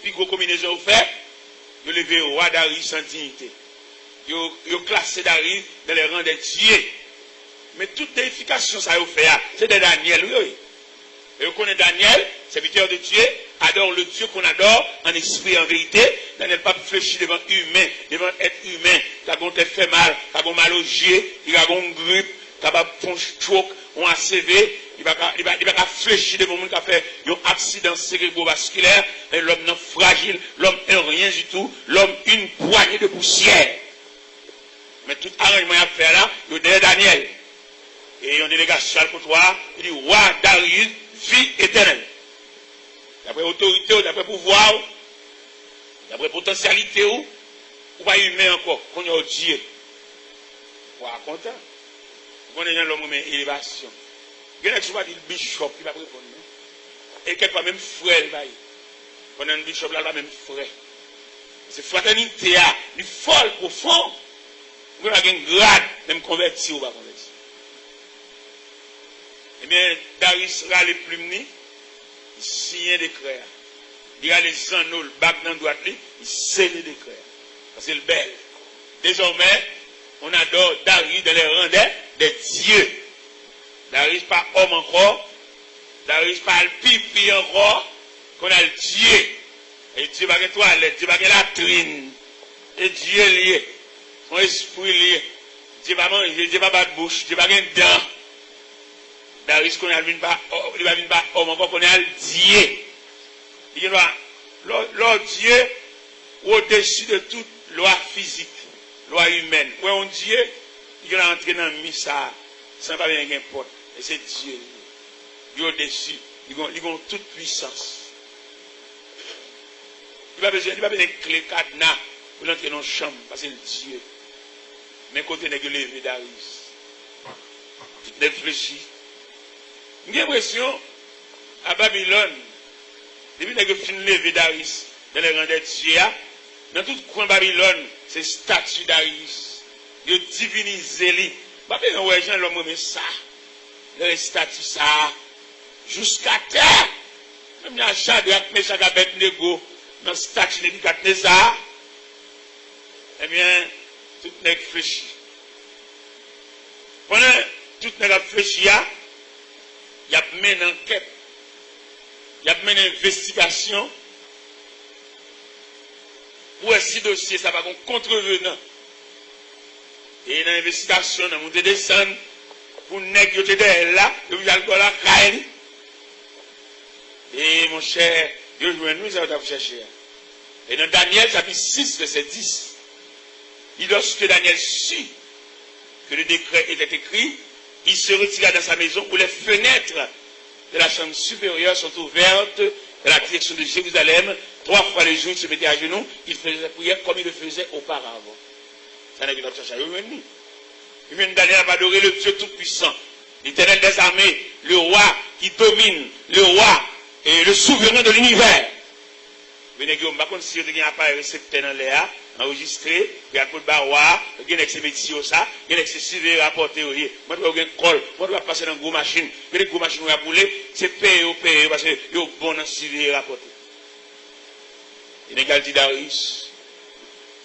Puis gros combinaison au fait, vous levez le roi Darius sans dignité. Vous classez Darius dans les rangs des dieux. Mais toute déification ça vous fait, c'est de Daniel, oui. Et vous connaissez Daniel, serviteur de Dieu, adore le Dieu qu'on adore, en esprit et en vérité. Daniel pas fléchi devant humain, devant être humain, qui a fait mal, qui a mal aux yeux, qui a une grippe, qui a un choc, un ACV, il va pas fléchir devant monde qui a fait un accident cérébrovasculaire, et l'homme non fragile, l'homme est rien du tout, l'homme une poignée de poussière. Mais tout arrangement à faire là, il y a Daniel. Et il y a une délégation contre toi, il dit, roi Darius, vie éternelle. D'après autorité, d'après pouvoir, d'après potentialité, ou pas humain encore, qu'on a Dieu. Voilà, content. On est dans l'homme mais élévation. Il y a souvent dit le bishop qui va répondre. Et quelquefois même frère, il va y. On a un bishop là, même frère. C'est fraternité, il est folle, profond. Vous avez un grade, même converti ou pas converti. Eh bien, Darius râle les plumes, il signe des décret. Il a les anneaux, le bac dans le droit, il scelle les décrets. Parce que c'est le bel. Désormais, on adore Darius dans les rangs des dieux. Darius pas homme encore, Darius parle pipi encore, qu'on a le Dieu. Et Dieu va toilette, Dieu va latrine. Et Dieu est lié. Son esprit lié. Dieu va manger, Dieu va battre bouche, Dieu va gagner dents. Darius qu'on a vu pas, il va venir pas homme, encore qu'on a le Dieu. Il va, l'ordre Dieu, au-dessus de toute loi physique, loi humaine. Où on Dieu, il va entrer dans le missa, sans pas bien n'importe. Et c'est Dieu. Il est au-dessus. Ils ont toute puissance. Il va besoin de clé cadenas pour entrer dans la chambre, parce que c'est Dieu. Mais côté n'est que levé Darius. Tout n'est fléchi. J'ai l'impression, à Babylone, depuis que fin levé Darius, dans les rangs des dieux, dans tout coin Babylone, c'est statue Darius. Ils divinisent lui. Babylone, ouais, j'ai l'homme, mais ça, les statues, ça, jusqu'à terre. Même il y a un chat de Meshach Abednego, dans le statue de Nebuchadnezzar, eh bien, tout n'est que fléchi. Pendant tout n'est que fléchi, il y a mené une enquête, il y a mené une investigation, pour si dossier, ça va être contrevenant. Et dans l'investigation, dans monter descendre, pour négocier là, et vous allez la caille. Et mon cher, Dieu joue nous, ça va chercher. Et dans Daniel, chapitre 6, verset 10, lorsque Daniel sut que le décret était écrit, il se retira dans sa maison où les fenêtres de la chambre supérieure sont ouvertes dans la direction de Jérusalem. 3 fois le jour, il se mettait à genoux, il faisait la prière comme il le faisait auparavant. Ça n'est pas chercher. Il vient Daniel à adorer le Dieu Tout-Puissant, l'Éternel des armées, le roi qui domine, le roi et le souverain de l'univers. Venez, Guillaume, par contre, si vous avez un appareil récepteur dans l'air, enregistré, il y a un peu de baroir, il y a des métiers, il y a des CV rapportés, moi, je vais un col, moi, je vais passer dans une grosse machine, il y a des grosses machines qui vont rouler, c'est payé, parce que il y a bon dans CV rapporté. Il y a dit Darius,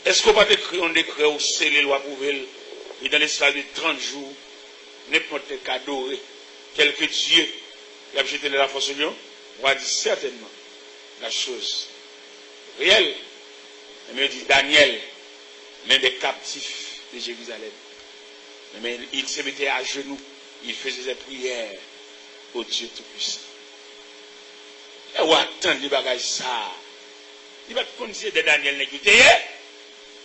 est-ce qu'on va écrire un décret ou c'est les lois pour elle, et dans l'espace de 30 jours, n'importe quel cadeau, quelque Dieu, il a jeté la force au lion, on va dire certainement la chose réelle. Mais il dit Daniel, l'un des captifs de Jérusalem. Mais il se mettait à genoux, il faisait des prières au Dieu Tout-Puissant. Et on attend les bagages ça. Il va considérer de Daniel n'écouter.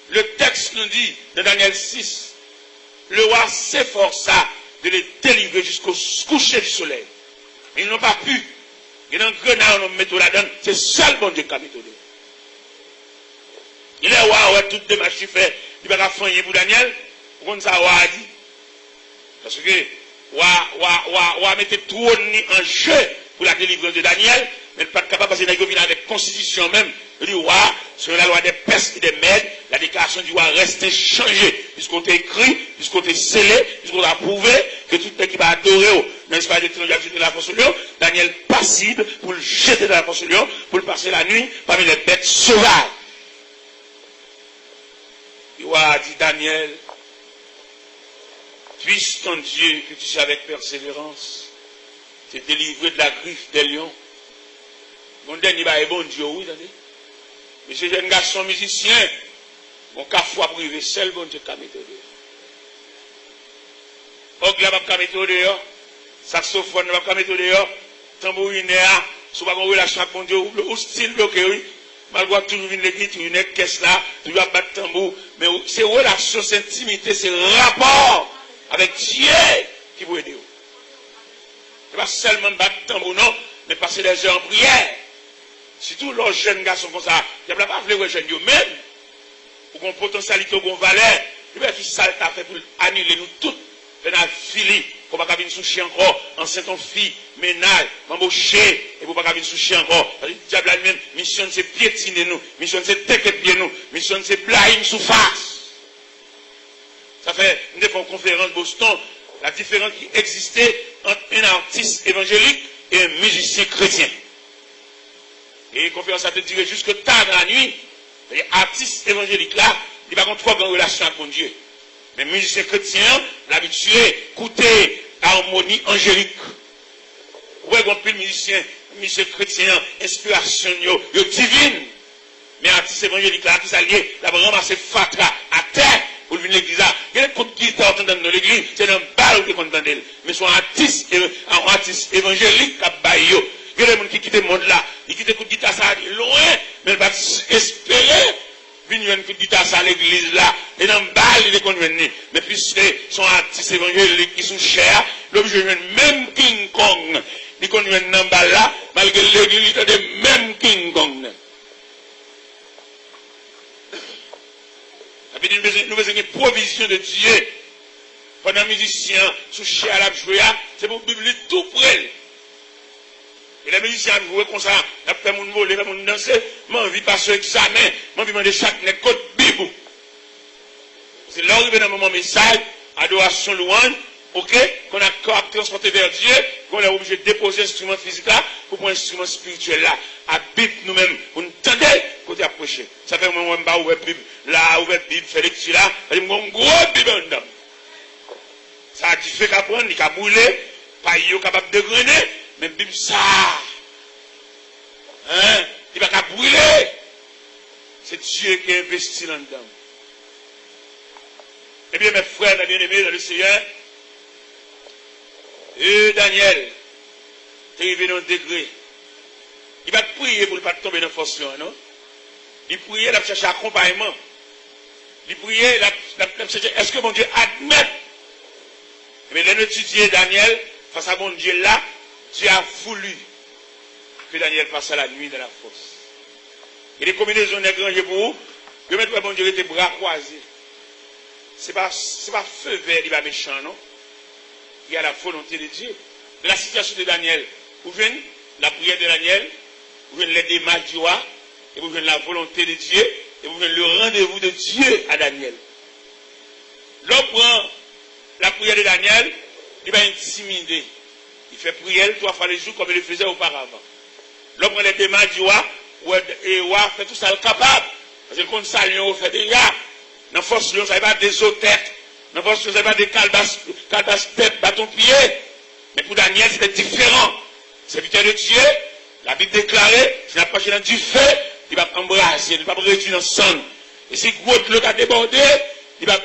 Le texte nous dit, dans Daniel 6, le roi s'efforça de les délivrer jusqu'au coucher du soleil. Ils n'ont pas pu. Il y a un grenade, on met tout là-dedans. C'est seul bon Dieu qui a mis tout là. Il est roi, ouais, toutes les machines fait. Il va faire pour Daniel. Pourquoi ça a dit? Parce que, roi mettait tout en jeu pour la délivrance de Daniel. Mais il n'est pas capable parce qu'il vient avec constitution même. Il dit, roi, sur la loi des Perses et des Mèdes, la déclaration du roi reste inchangée. Puisqu'on t'a écrit, puisqu'on t'a scellé, puisqu'on t'a prouvé que tout le qui va adorer, n'est-ce pas, d'étranger à jeter dans la fosse au lion, Daniel passible pour le jeter dans la fosse au lion, pour le passer la nuit parmi les bêtes sauvages. Le roi dit, Daniel, puisse ton Dieu que tu sois avec persévérance, te délivrer de la griffe des lions. Mon dernier est bon Dieu, oui, attendez. Mais ce jeune garçon musicien, mon cafouin privé, seul bon Dieu qui a mis au dehors. Ogla va pas mettre au dehors, saxophone va pas mettre au dehors, tambourinaire, si vous avez une relation avec bon Dieu, ou style bloqué, oui. Malgré toujours une église, une caisse là, tu vas battre tambour, mais c'est relation, c'est intimité, c'est rapport avec Dieu qui vous aide. C'est pas seulement battre tambour, non, mais passer des heures en prière. Surtout leurs jeunes garçons comme ça, il n'y a pas de jeunes eux-mêmes, pour qu'on potentialité, pour qu'on valeur, il y a qui ça t'a fait pour annuler nous toutes, pour la filie, pour pas venir soucher encore, enceinte en fille, ménage, m'embaucher, et pour pas venir soucher encore. Parce que le diable lui-même, mission c'est piétiner nous, mission c'est décapiter nous, mission c'est blayer sous face. Ça fait une fois une conférence de Boston, la différence qui existait entre un artiste évangélique et un musicien chrétien. Et une conférence a te dire jusque tard dans la nuit, les artistes évangéliques là, ils n'ont pas trop grande relation avec mon Dieu. Mais les musiciens chrétiens, l'habitué, écouter harmonie angélique. Ouais, qu'on pile musicien chrétien, inspiration, yo divine. Mais artiste évangélique là, qui s'allié, là, ramasser fatra à terre pour venir l'église là. Il y a des coups de guitare dans l'église, c'est un bal qui est content d'elle. Mais son artiste évangélique qui a baillé. Il y a des gens qui quittent le monde là, ils quittent le coup de guitare ça loin, mais ils vont espérer venir un coup de guitare ça à l'église là, et dans le bal, il est convenu. Mais puisque son artiste évangélique qui sont chers, l'objet même King Kong, il convient dans le bal là, malgré l'église, il est même King Kong. Nous faisons une provision de Dieu. Pendant les musiciens, sous cher à la jouer, c'est pour Bible tout près. Et les musiciens jouent comme ça, ils fait mon voler, mon danser, moi envie de passer examen, moi envie de demander chaque code Bible. C'est là où il y a un moment message, adoration louange, ok, qu'on a transporté vers Dieu, qu'on est obligé de déposer l'instrument physique là, pour prendre l'instrument spirituel là, habite nous-mêmes, pour nous tendre, côté approcher. Ça fait un moment où on va ouvrir Bible, là, ouvrir Bible, faire lecture là, il y a un gros Bible en dedans. Ça a dit fait qu'à prendre, il a brûlé, pas il est capable de grainer, mais Bible ça, hein, il va qu'à brûler. C'est Dieu qui a investi là-dedans. Eh bien, mes frères, mes bien-aimés dans le Seigneur, Daniel, tu es arrivé dans un degré. Il va prier pour ne pas tomber dans la force, non? Il prier, il va chercher accompagnement. Il prier, il va chercher, est-ce que mon Dieu admet? Mais l'un étudier Daniel, face à mon Dieu là, Dieu a voulu que Daniel passe la nuit dans la fosse. Il y a des combinaisons d'égrangers pour vous, je vais mettre mon Dieu tes bras croisés. C'est pas feu vert, il va méchant, non? Il y a la volonté de Dieu. La situation de Daniel, vous venez la prière de Daniel, vous venez les démarches du roi, et vous venez la volonté de Dieu, et vous venez le rendez-vous de Dieu à Daniel. L'homme prend la prière de Daniel, il va intimider. Il fait prière 3 fois le jour comme il le faisait auparavant. L'homme prend les démarches du roi, et le roi fait tout ça le capable. Parce que quand ça, on fait déjà. Dans la force, ça n'est pas des autres têtes. Dans la force, ça n'est pas des calbasses têtes, bâton pied. Mais pour Daniel, c'était différent. C'est victoire de Dieu. La Bible déclarait, s'il n'a pas dans du feu, il va embrasser, il va réduire dans le sang. Et si gros l'eau a débordé, il va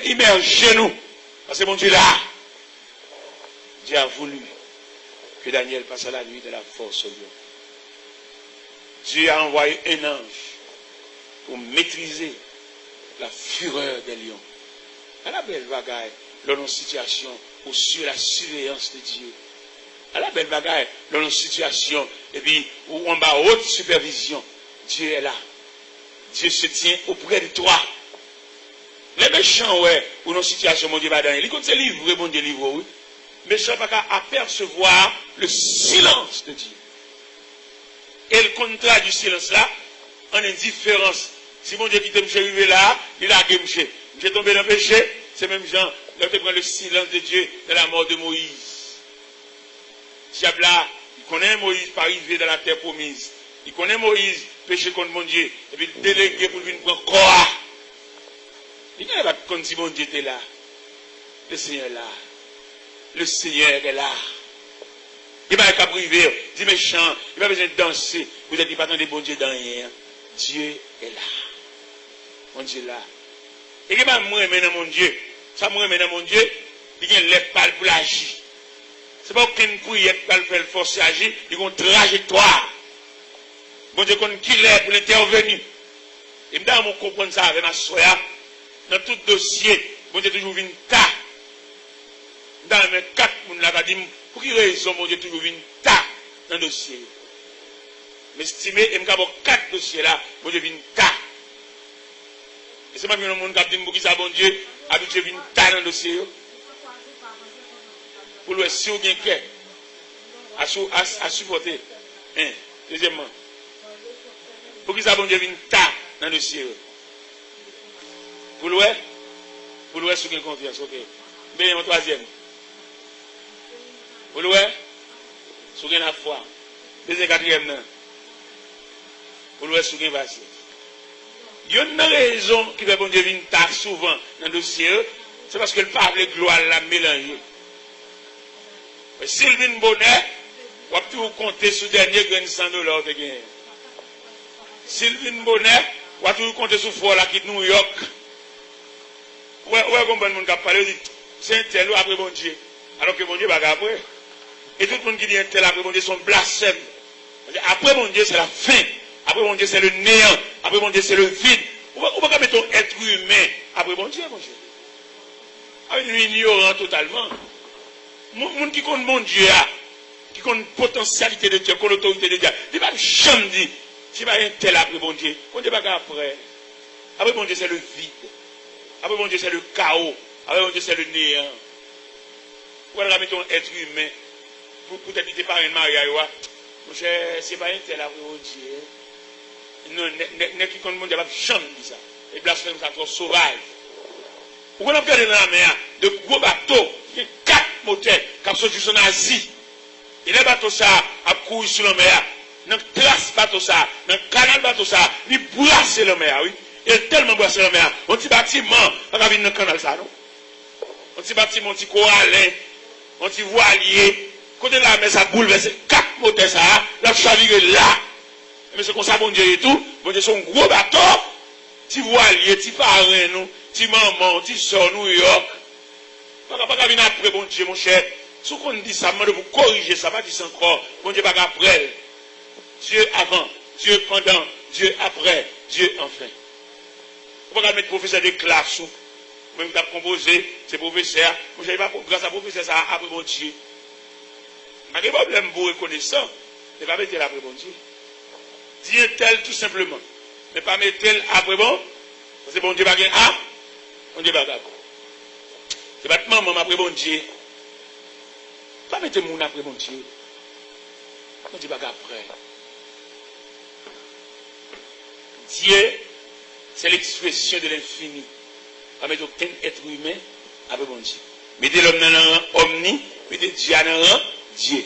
immerger nous. Parce que mon Dieu là, Dieu a voulu que Daniel passe la nuit de la force au lion. Dieu a envoyé un ange pour maîtriser la fureur des lions. À la belle bagaille, dans nos situations où sur la surveillance de Dieu. À la belle bagaille, dans nos situations, et puis où on va haute supervision, Dieu est là. Dieu se tient auprès de toi. Les méchants, ouais, ou nos situations, mon Dieu va dans. Il compte se livrer, mon Dieu livre, oui. Méchants pas qu'à apercevoir le silence de Dieu. Et le contrat du silence là, en indifférence. Si mon Dieu qui t'aime arrivé là, il a guéri. J'ai tombé dans le péché, c'est même Jean, là tu prends le silence de Dieu de la mort de Moïse. Diable là, il connaît Moïse pas arrivé dans la terre promise. Il connaît Moïse, péché contre mon Dieu, et puis il délégué pour venir prendre corps. Il n'y a pas comme si mon Dieu était là. Le Seigneur est là. Le Seigneur est là. Il va pas priver, dit méchant, il va besoin de danser. Vous n'êtes pas dans des bons dieux dans rien. Dieu est là. Mon Dieu est là. Et qui va moi dans mon Dieu? Ça moi dans mon Dieu, il y a lève pas pour l'agir. C'est pas aucune prière qui va le faire forcer à agir, il y a une trajectoire. Mon Dieu qu'on qui l'est pour l'intervenir. Et maintenant, on comprend ça avec ma soeur. Dans tout dossier, mon Dieu toujours une ta. Dans mes 4 personnes là, dit pour quelle raison mon Dieu toujours une ta dans le dossier. Mais estimé, et m'cabo 4 dossiers là, mon Dieu vient ta. Et c'est pas bien le monde qui dit pour qui ça bon Dieu, habitué vient ta dans le dossier. Pour le si ou bien cœur à supporter. Deuxièmement, pour qui ça bon Dieu vient ta dans le dossier. Pour le sous quelle confiance, ok. Mais mon troisième. Pour le sous quelle foi. Deuxième, quatrième, non. Pour le sous quelle patience. Il y a une raison qui fait bon Dieu venir tard souvent dans le dossier, c'est parce que le pape de gloire l'a mélangé. S'il vient bonheur, ou a tout compter sur dernier grain de $100 de gain. Sylvine Bonnet, ou a tout compter sur fort là qui New York. Ouais, comme bon monde qui a parlé, dit, c'est un tel ou après bon Dieu. Alors que bon Dieu va après. Et tout le monde qui dit un tel après bon Dieu sont blasphèmes. Après mon Dieu, c'est la fin. Après mon Dieu, c'est le néant. Après mon Dieu, c'est le vide. On va pas mettre un être humain après mon Dieu, mon Dieu. Avec une ignorant totalement. Moun qui connaît mon Dieu, qui connaît la potentialité de Dieu, qui connaît l'autorité de Dieu, il va jamais dire, si pas un tel après mon Dieu, mon Dieu va après. Après mon Dieu, c'est le vide. Après mon Dieu, c'est le chaos. Après mon Dieu, c'est le néant. On va mettre un être humain pour t'habiter par un mariage. Mon cher, c'est pas un tel après mon Dieu. Non, n'est qui connaît mon Dieu, il va jamais dire ça. Et blasphème, ça trop sauvage. Vous pouvez regarder dans la mer de gros bateaux, il y a 4 moteurs qui sont juste en Asie. Et les bateaux ça a couru sur la mer. Dans le trace bateau ça, dans le canal bateau ça, il brasse la mer, oui. Et tellement brasse la mer. Un petit bâtiment, on va venir dans le canal ça, non? Un petit bâtiment, un petit corallin, un petit voilier. Côté de la mer, ça bouleverse 4 moteurs ça, la chaviré là. Mais c'est comme ça, bon Dieu et tout. Bon Dieu, c'est un gros bateau. Petit voilier, petit parrain, nous. Ti maman, ti soeur New York. Pas venir après, bon Dieu, mon cher. Ce qu'on dit ça, je vous corriger ça, pas dire ça encore. Bon Dieu, pas après. Dieu avant, Dieu pendant, Dieu après, Dieu enfin. Vous pas mettre professeur de classe, même qui a composé, c'est professeur. Mon cher, grâce à professeur, ça après bon Dieu. Mais le problème pour reconnaissant, c'est pas mettre après bon Dieu. Dieu tel tout simplement. Mais pas mettre tel après bon. Parce que bon Dieu va gagner A. On dit bagarre. C'est pas maman après bon Dieu. Pas mettre mon après bon Dieu. On dit bagarre après. Dieu, c'est l'expression de l'infini. Pas mettre aucun être humain après bon Dieu. Mettez l'homme dans un omni, mettez Dieu dans un Dieu.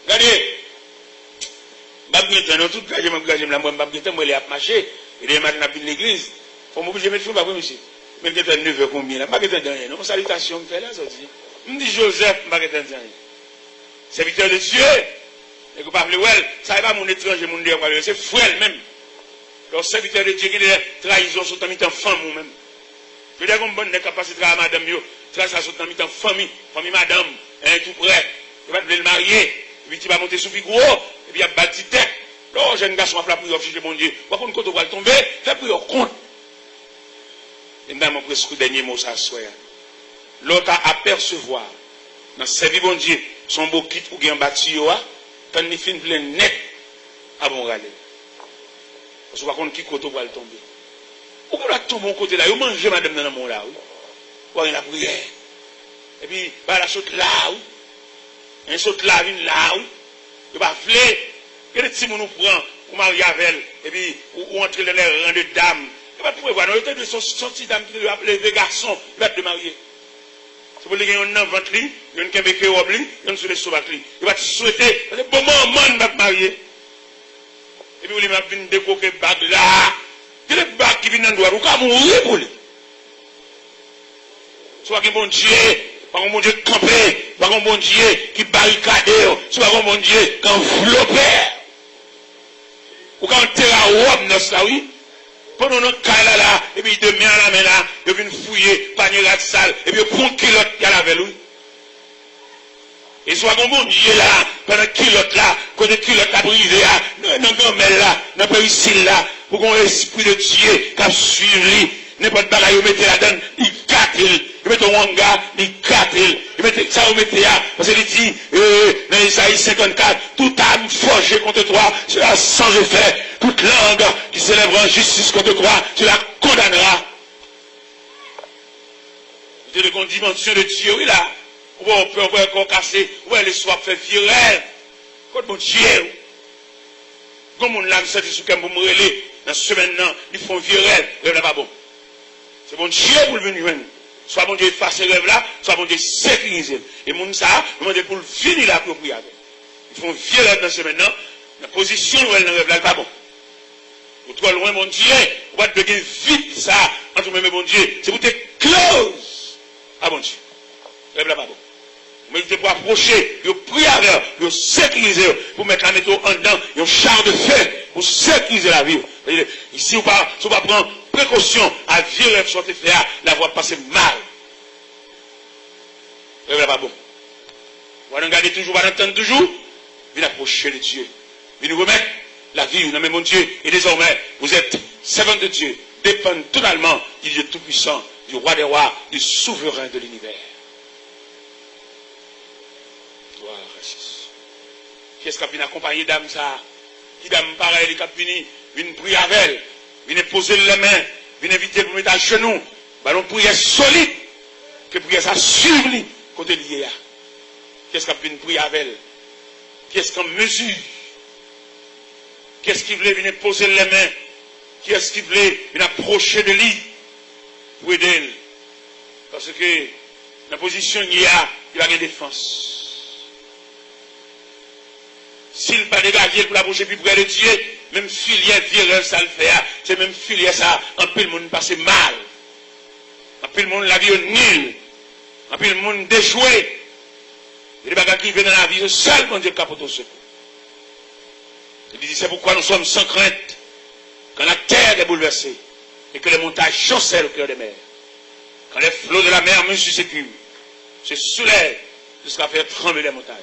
Regardez. Dans tout cas, je vais marcher. Et les matins, je vais l'église. Faut m'obliger de mettre pas monsieur. Mais je vais 9 heures combien là? Je vais rien. Non, salutation, je fais là, je me dis Joseph, je vais rien. Serviteur de Dieu. Et que pas well, ça n'est pas mon étranger, mon Dieu, c'est frère même. Le serviteur de Dieu qui est trahison sur ta mi-temps femme ou même. Je veux dire qu'on bonne capacité à madame, trahison sur ta mi-temps famille madame, tout près. Il va le marier, et puis tu vas monter sous gros, et puis il y a bâti tête. Non, jeune garçon, à la prière, fiche de mon Dieu. Par contre, quand on va tomber, fais prière compte. Et dans mon presque dernier mot, ça soit. L'autre à apercevoir, dans ce vie, bon Dieu, son beau kit ou bien bâti, quand il finit plein net, à bon râler. Parce que par contre, qui côté va tomber. Ou qu'on va tomber au côté là, il mange madame dans le monde là, oui. Ou la prière. Et puis, la saute là, oui. Un saute là, vient là, oui. Il va fleur. Et les petits nous prend pour marier avec elle, et puis, ou entrer dans les rangs de dames. Il va trouver, voilà, il y a son petit dame qui va appeler les garçons, il va te marier. C'est pour les gars, on a un ventre, il y a un kébé qui est obli, il y a un soulevé sauvateur. Il va te souhaiter, parce que bon moment, va te marier. Et puis, il va venir décoquer bague là. Il y a des bagues qui viennent dans le doigt, ou quand mourir pour lui. Soit que bon Dieu, pas un bon Dieu campé, pas un bon Dieu qui barricade, soit un bon Dieu qui enveloppe. Ou quand on terre à Rome, dans ça, oui. Pendant notre cas là, et puis demain à la main là, il vient fouiller, panier de salle, et puis prend kilote qui a la veloute. Et soit qu'on bon Dieu là, pendant kilote là, quand le kilote a brisé là, dans gamelle là, dans péricile là, pour qu'on ait l'esprit de Dieu qui a suivi, n'importe quoi, il mette là-dedans, il casse, il met un wanga, il casse, il met ça, il met là, parce qu'il dit, dans Isaïe 54, toute âme forgée contre toi sera sans effet. Toute langue qui s'élèvera en justice contre toi, tu la condamneras. C'est une dimension de Dieu, oui, là. On peut encore casser, ouais, les soirs fait virel. Quand mon Dieu, comme on l'a dit, c'est ce qu'on me relève, dans ce semaine-là, ils font virel, le rêve n'est pas bon. C'est mon Dieu pour le venir. Soit mon Dieu efface ce rêve-là, soit mon Dieu sécurise. Et mon ça, mon Dieu pour le finir la propriété. Ils font virel dans ce semaine-là, la position où elle ne rêve là, pas bon. Ou trop loin, mon Dieu, on va te gagner vite ça, entre même mon Dieu. C'est pour te close. Ah, mon Dieu. Rêve là, pas bon. Mais pour approcher, pour prier avec, pour sécuriser, pour mettre la météo en dedans, un char de feu, pour sécuriser la vie. Ici, on va prendre précaution à virer sur tes frères, la voie passer mal. Et là, pas bon. On va regarder toujours, on va entendre toujours, viens approcher de Dieu. Viens nous remettre la vie, non mais mon Dieu. Et désormais, vous êtes servants de Dieu, dépendent totalement du Dieu tout-puissant, du roi des rois, du souverain de l'univers. Qui est-ce qui a pu accompagner dame ça? Qui dame pareil, qui a pu venir prier avec elle, venir poser les mains, venir inviter pour mettre à genoux. Ballon prière solide, que prière ça suive lui, côté lié là. Qui est-ce qui a pu prier avec elle? Qui est-ce qu'on mesure? Qui est-ce qui voulait venir poser les mains? Qui est-ce qui voulait venir approcher de lui pour aider elle? Parce que dans la position il y a une défense. S'il n'a pas dégagé pour l'approcher plus près de Dieu, même filière virale, ça le fait. C'est même filière ça, un peu le monde passe mal. Un peu le monde la vie est nulle. Un peu le monde déchoué. Et les bagages qui viennent dans la vie, c'est seulement Dieu qui a porté au secours. Il dit, c'est pourquoi nous sommes sans crainte. Quand la terre est bouleversée et que les montagnes chancellent au cœur des mers. Quand les flots de la mer mesurent ses cuves, se soulèvent jusqu'à faire trembler les montagnes.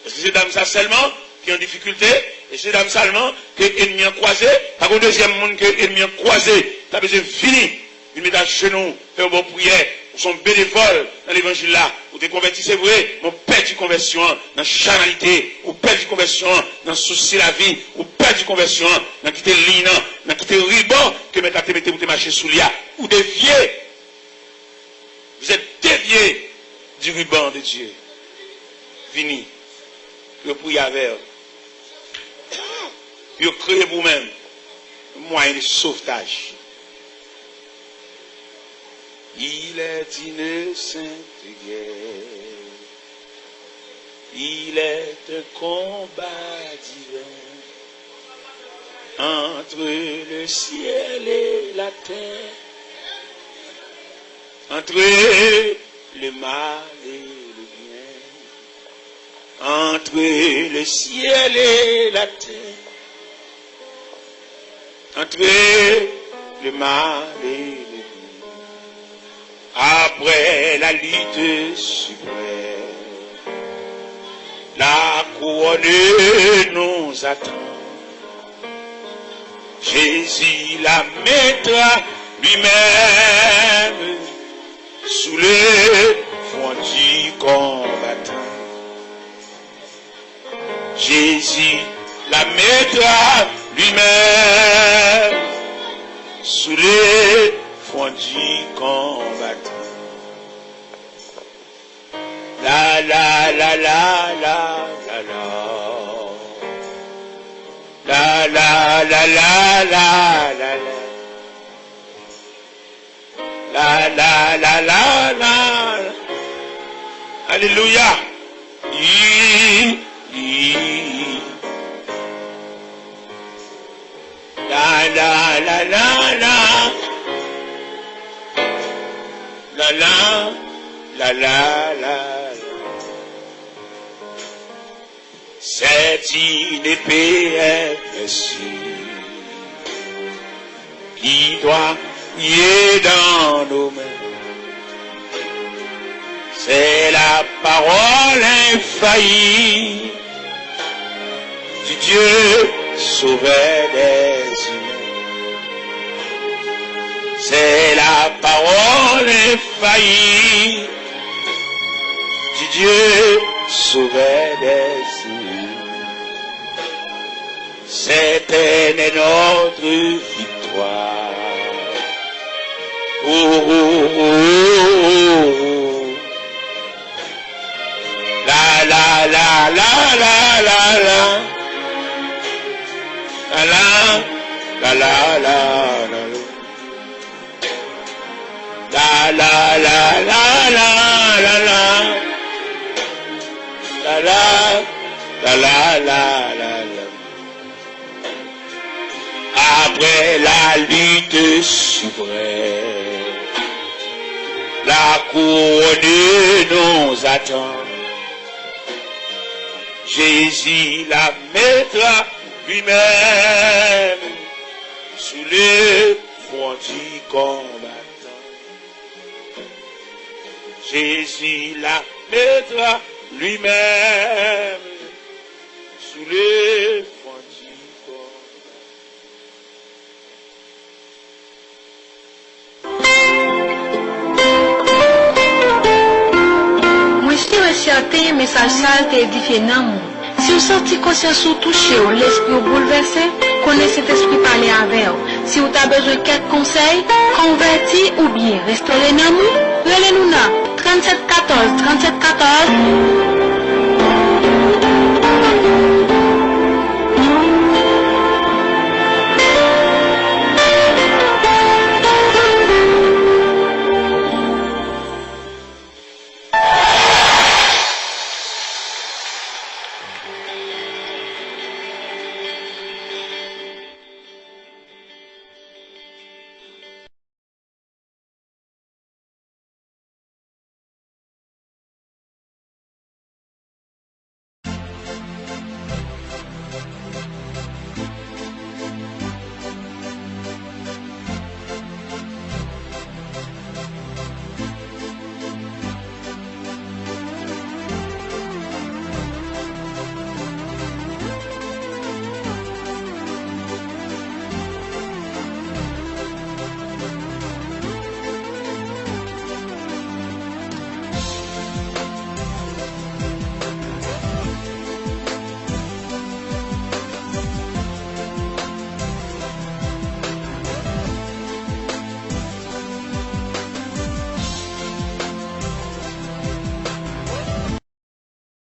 Est-ce que c'est dame ça seulement qui est en difficulté? Et c'est dame seulement qui est ennemi en croisé? Par contre, deuxième monde qui est ennemi en croisé, tu as besoin de finir. Il met à genoux, fait une bonne prière, ou son bénévole dans l'évangile là, ou t'es converti, c'est vrai, mon père du conversion, dans charnalité, ou père du conversion, dans souci la vie, ou père du conversion, dans quitter l'ina, dans quitter le ruban, que mettre à te mettre ou te marcher sous l'ia, ou dévier. Vous êtes déviés du ruban de Dieu. Fini. Puis prier avec puis créer vous-même un moyen de sauvetage. Il est une sainte guerre, il est un combat divin entre le ciel et la terre, entre le mal et entre le ciel et la terre, entre le mal et le bien. Après la lutte suprême, la couronne nous attend. Jésus la mettra lui-même sous le front du combattant. Jésus la mettra lui-même sous les fronts du combattant. La la la la la la la la la la la la la la la la la. Alléluia. La la la la la la la la la la. C'est une épée infléchie qui doit y dans nos mains. C'est la parole infaillible du Dieu sauveur des humains. C'est la parole infaillible du Dieu sauveur des humains. C'était notre victoire. Oh, oh, oh, oh, oh. La la la la la la la la la la la la la la la la la la la la. Après la lutte suprême, la couronne nous attend. Jésus la mettra lui-même sous le front du combattant. Jésus la mettra lui-même sous le front du combattant. Moi, si certain message ça t'a édifié dans moi. Si vous sentez conscience ou touché ou l'esprit bouleversé, connaissez cet esprit parler avec vous. Si vous avez besoin de quelques conseils, convertis ou bien restaurez dans nous, relez-nous 37 14 37 14.